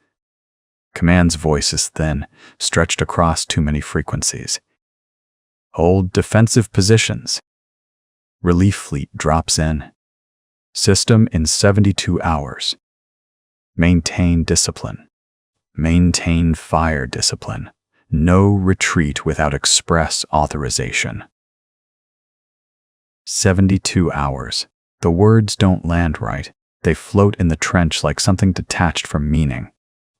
Command's voice is thin, stretched across too many frequencies. Hold defensive positions. Relief fleet drops in. System in 72 hours. Maintain discipline. Maintain fire discipline. No retreat without express authorization. 72 hours. The words don't land right. They float in the trench like something detached from meaning.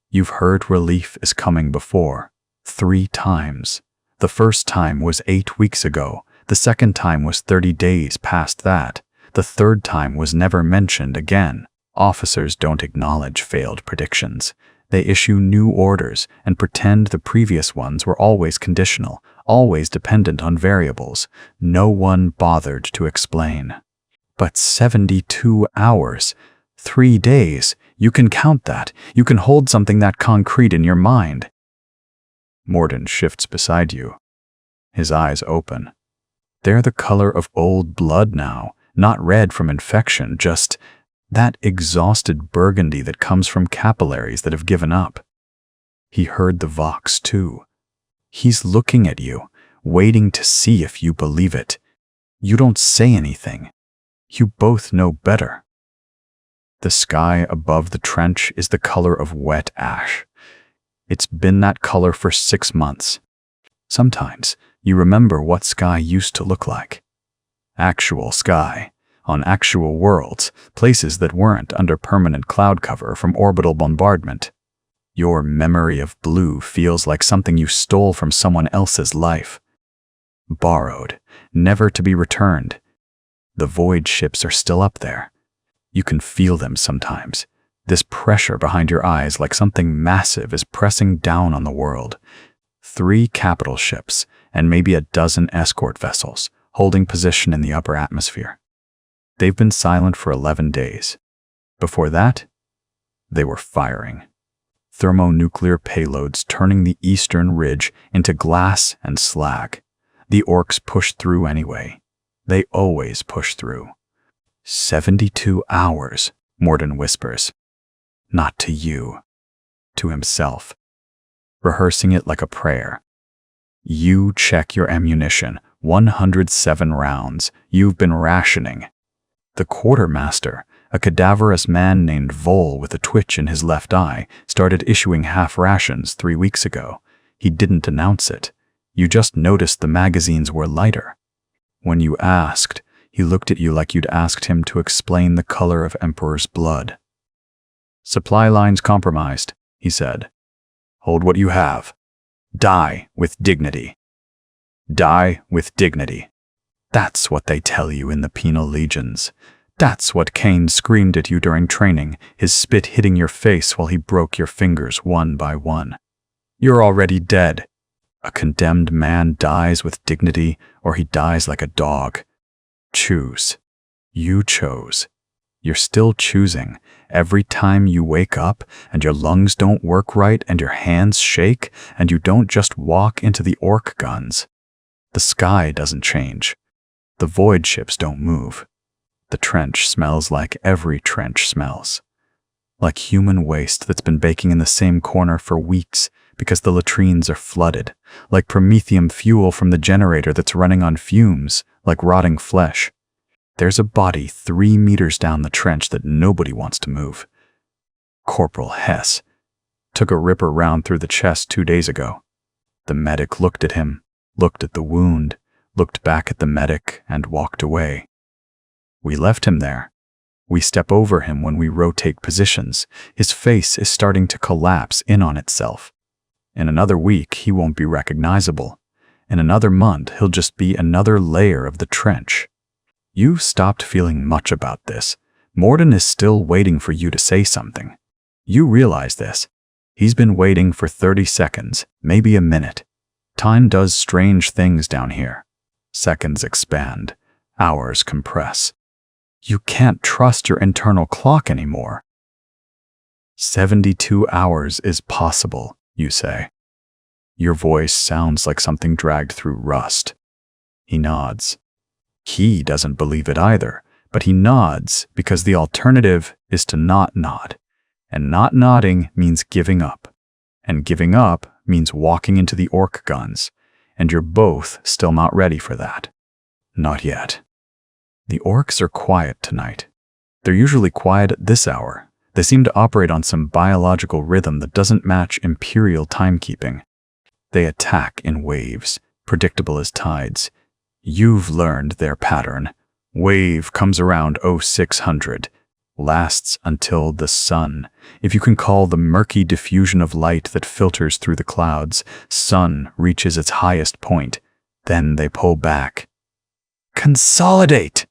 You've heard relief is coming before. 3 times. The first time was 8 weeks ago. The second time was 30 days past that. The third time was never mentioned again. Officers don't acknowledge failed predictions. They issue new orders and pretend the previous ones were always conditional, always dependent on variables. No one bothered to explain. But 72 hours, 3 days, you can count that. You can hold something that concrete in your mind. Morden shifts beside you. His eyes open. They're the color of old blood now, not red from infection, just that exhausted burgundy that comes from capillaries that have given up. He heard the Vox too. He's looking at you, waiting to see if you believe it. You don't say anything. You both know better. The sky above the trench is the color of wet ash. It's been that color for 6 months. Sometimes you remember what sky used to look like. Actual sky, on actual worlds, places that weren't under permanent cloud cover from orbital bombardment. Your memory of blue feels like something you stole from someone else's life. Borrowed, never to be returned. The void ships are still up there. You can feel them sometimes. This pressure behind your eyes like something massive is pressing down on the world. 3 capital ships and maybe a dozen escort vessels holding position in the upper atmosphere. They've been silent for 11 days. Before that, they were firing. Thermonuclear payloads turning the eastern ridge into glass and slag. The orcs pushed through anyway. They always push through. 72 hours, Morden whispers. Not to you. To himself. Rehearsing it like a prayer. You check your ammunition. 107 rounds. You've been rationing. The quartermaster, a cadaverous man named Vol with a twitch in his left eye, started issuing half rations 3 weeks ago. He didn't announce it. You just noticed the magazines were lighter. When you asked, he looked at you like you'd asked him to explain the color of Emperor's blood. Supply lines compromised, he said. Hold what you have. Die with dignity. Die with dignity. That's what they tell you in the Penal Legions. That's what Kane screamed at you during training, his spit hitting your face while he broke your fingers one by one. You're already dead. A condemned man dies with dignity, or he dies like a dog. Choose. You chose. You're still choosing. Every time you wake up and your lungs don't work right and your hands shake and you don't just walk into the orc guns. The sky doesn't change. The void ships don't move. The trench smells like every trench smells. Like human waste that's been baking in the same corner for weeks because the latrines are flooded. Like promethium fuel from the generator that's running on fumes, like rotting flesh. There's a body 3 meters down the trench that nobody wants to move. Corporal Hess took a ripper round through the chest 2 days ago. The medic looked at him, looked at the wound, looked back at the medic, and walked away. We left him there. We step over him when we rotate positions. His face is starting to collapse in on itself. In another week, he won't be recognizable. In another month, he'll just be another layer of the trench. You stopped feeling much about this. Morden is still waiting for you to say something. You realize this. He's been waiting for 30 seconds, maybe a minute. Time does strange things down here. Seconds expand. Hours compress. You can't trust your internal clock anymore. 72 hours is possible, you say. Your voice sounds like something dragged through rust. He nods. He doesn't believe it either, but he nods because the alternative is to not nod. And not nodding means giving up. And giving up means walking into the orc guns. And you're both still not ready for that. Not yet. The orcs are quiet tonight. They're usually quiet at this hour. They seem to operate on some biological rhythm that doesn't match imperial timekeeping. They attack in waves, predictable as tides. You've learned their pattern. Wave comes around 0600, lasts until the sun. If you can call the murky diffusion of light that filters through the clouds, sun reaches its highest point. Then they pull back. Consolidate!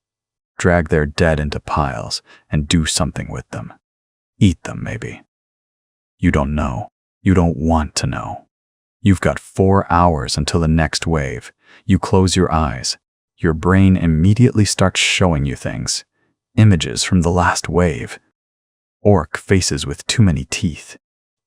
Drag their dead into piles and do something with them. Eat them, maybe. You don't know. You don't want to know. You've got 4 hours until the next wave. You close your eyes. Your brain immediately starts showing you things. Images from the last wave. Orc faces with too many teeth.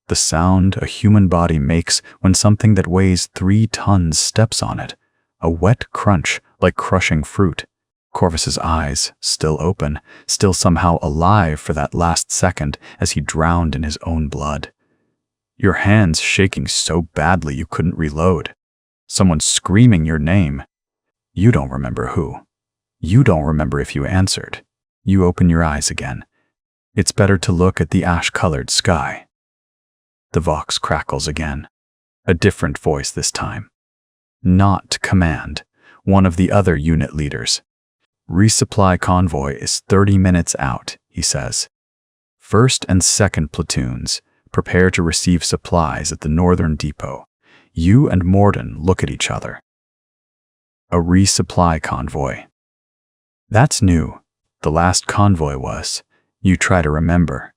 The sound a human body makes when something that weighs 3 tons steps on it. A wet crunch like crushing fruit. Corvus's eyes, still open, still somehow alive for that last second as he drowned in his own blood. Your hands shaking so badly you couldn't reload. Someone screaming your name. You don't remember who. You don't remember if you answered. You open your eyes again. It's better to look at the ash-colored sky. The vox crackles again. A different voice this time. Not command. One of the other unit leaders. Resupply convoy is 30 minutes out, he says. 1st and 2nd platoons prepare to receive supplies at the northern depot. You and Morden look at each other. A resupply convoy. That's new. The last convoy was. You try to remember.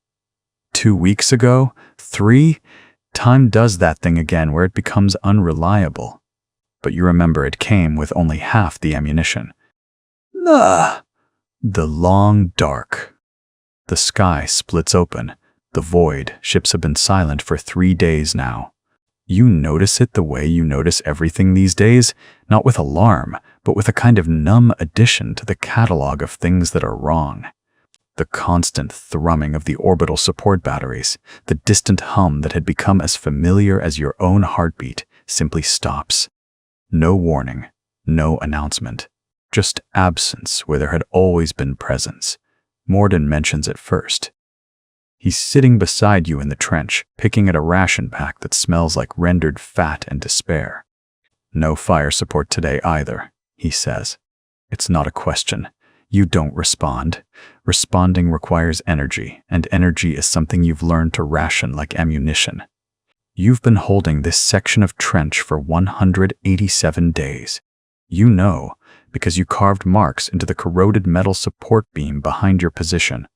2 weeks ago? 3? Time does that thing again where it becomes unreliable. But you remember it came with only half the ammunition. The long dark. The sky splits open. The void. Ships have been silent for 3 days now. You notice it the way you notice everything these days, not with alarm, but with a kind of numb addition to the catalog of things that are wrong. The constant thrumming of the orbital support batteries, the distant hum that had become as familiar as your own heartbeat, simply stops. No warning, no announcement. Just absence where there had always been presence. Morden mentions it first. He's sitting beside you in the trench, picking at a ration pack that smells like rendered fat and despair. No fire support today either, he says. It's not a question. You don't respond. Responding requires energy, and energy is something you've learned to ration like ammunition. You've been holding this section of trench for 187 days. You know, because you carved marks into the corroded metal support beam behind your position.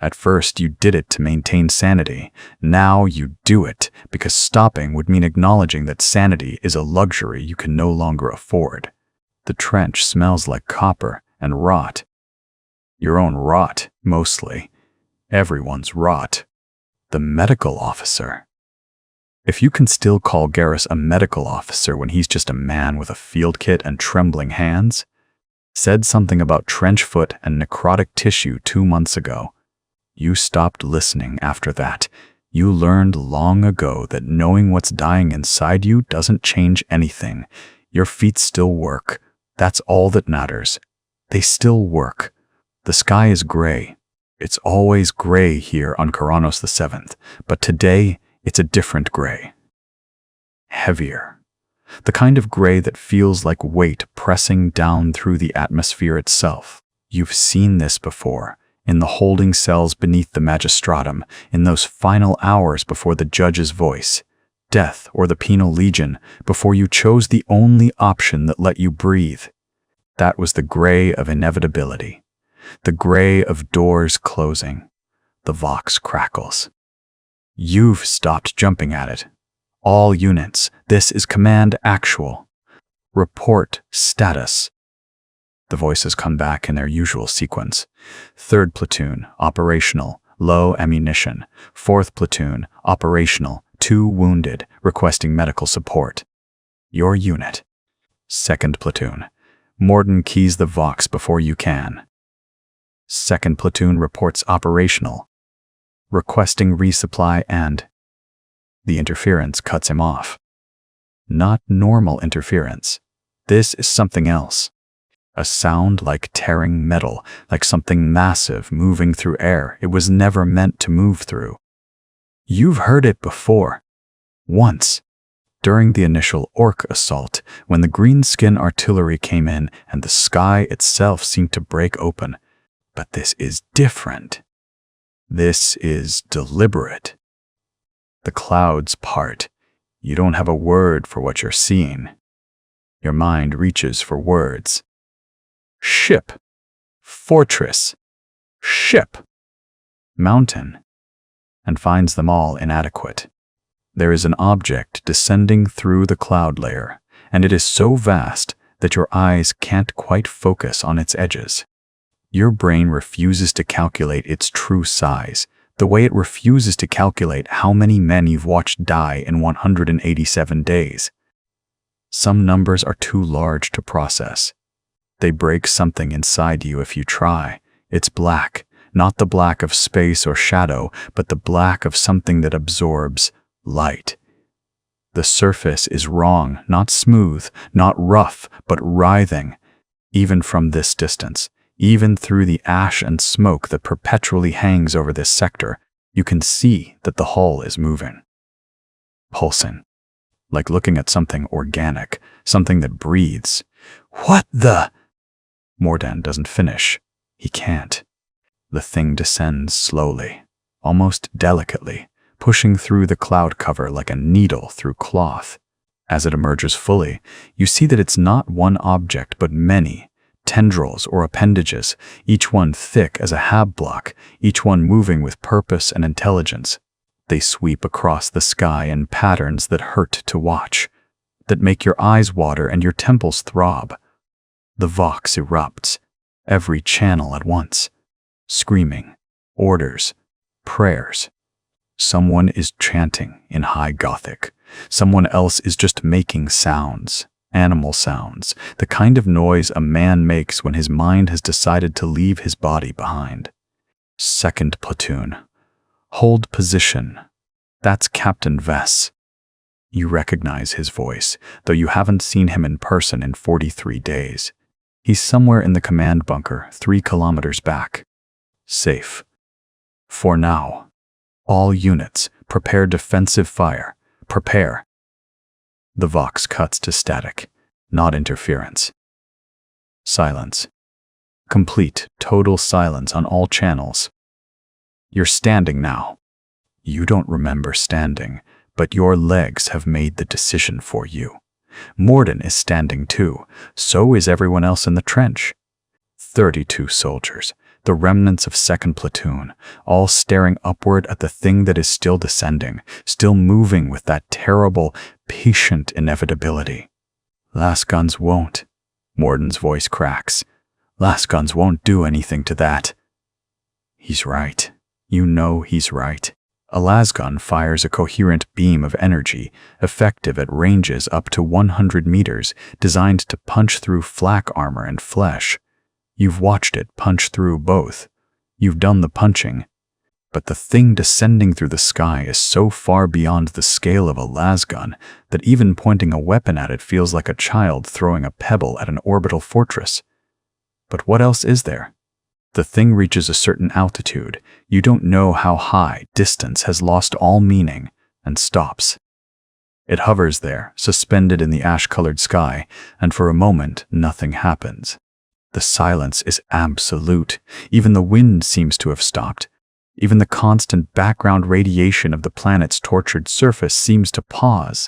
At first, you did it to maintain sanity. Now you do it because stopping would mean acknowledging that sanity is a luxury you can no longer afford. The trench smells like copper and rot. Your own rot, mostly. Everyone's rot. The medical officer. If you can still call Garrus a medical officer when he's just a man with a field kit and trembling hands, said something about trench foot and necrotic tissue 2 months ago. You stopped listening after that. You learned long ago that knowing what's dying inside you doesn't change anything. Your feet still work. That's all that matters. They still work. The sky is gray. It's always gray here on Karanos the 7th, but today it's a different gray. Heavier. The kind of gray that feels like weight pressing down through the atmosphere itself. You've seen this before. In the holding cells beneath the magistratum, in those final hours before the judge's voice, death or the Penal Legion, before you chose the only option that let you breathe. That was the gray of inevitability, the gray of doors closing. The Vox crackles. You've stopped jumping at it. All units, this is Command Actual. Report status. The voices come back in their usual sequence. 3rd Platoon, operational, low ammunition. 4th Platoon, operational, 2 wounded, requesting medical support. Your unit. 2nd Platoon, Morden keys the Vox before you can. 2nd Platoon reports operational, requesting resupply and... The interference cuts him off. Not normal interference. This is something else. A sound like tearing metal, like something massive moving through air it was never meant to move through. You've heard it before. Once. During the initial orc assault, when the greenskin artillery came in and the sky itself seemed to break open. But this is different. This is deliberate. The clouds part. You don't have a word for what you're seeing. Your mind reaches for words. Ship, fortress, ship, mountain, and finds them all inadequate. There is an object descending through the cloud layer, and it is so vast that your eyes can't quite focus on its edges. Your brain refuses to calculate its true size, the way it refuses to calculate how many men you've watched die in 187 days. Some numbers are too large to process. They break something inside you if you try. It's black, not the black of space or shadow, but the black of something that absorbs light. The surface is wrong, not smooth, not rough, but writhing. Even from this distance, even through the ash and smoke that perpetually hangs over this sector, you can see that the hull is moving. Pulsing. Like looking at something organic, something that breathes. What the... Morden doesn't finish. He can't. The thing descends slowly, almost delicately, pushing through the cloud cover like a needle through cloth. As it emerges fully, you see that it's not one object but many, tendrils or appendages, each one thick as a hab block, each one moving with purpose and intelligence. They sweep across the sky in patterns that hurt to watch, that make your eyes water and your temples throb. The Vox erupts, every channel at once. Screaming, orders, prayers. Someone is chanting in High Gothic. Someone else is just making sounds, animal sounds, the kind of noise a man makes when his mind has decided to leave his body behind. 2nd Platoon. Hold position. That's Captain Vess. You recognize his voice, though you haven't seen him in person in 43 days. He's somewhere in the command bunker, 3 kilometers back. Safe. For now. All units, prepare defensive fire. Prepare. The Vox cuts to static, not interference. Silence. Complete, total silence on all channels. You're standing now. You don't remember standing, but your legs have made the decision for you. Morden is standing too. So is everyone else in the trench. 32 soldiers, the remnants of 2nd Platoon, all staring upward at the thing that is still descending, still moving with that terrible, patient inevitability. Lasguns won't. Morden's voice cracks. Lasguns won't do anything to that. He's right. You know he's right. A lasgun fires a coherent beam of energy, effective at ranges up to 100 meters, designed to punch through flak armor and flesh. You've watched it punch through both. You've done the punching. But the thing descending through the sky is so far beyond the scale of a lasgun that even pointing a weapon at it feels like a child throwing a pebble at an orbital fortress. But what else is there? The thing reaches a certain altitude, you don't know how high, distance has lost all meaning, and stops. It hovers there, suspended in the ash-colored sky, and for a moment nothing happens. The silence is absolute. Even the wind seems to have stopped. Even the constant background radiation of the planet's tortured surface seems to pause.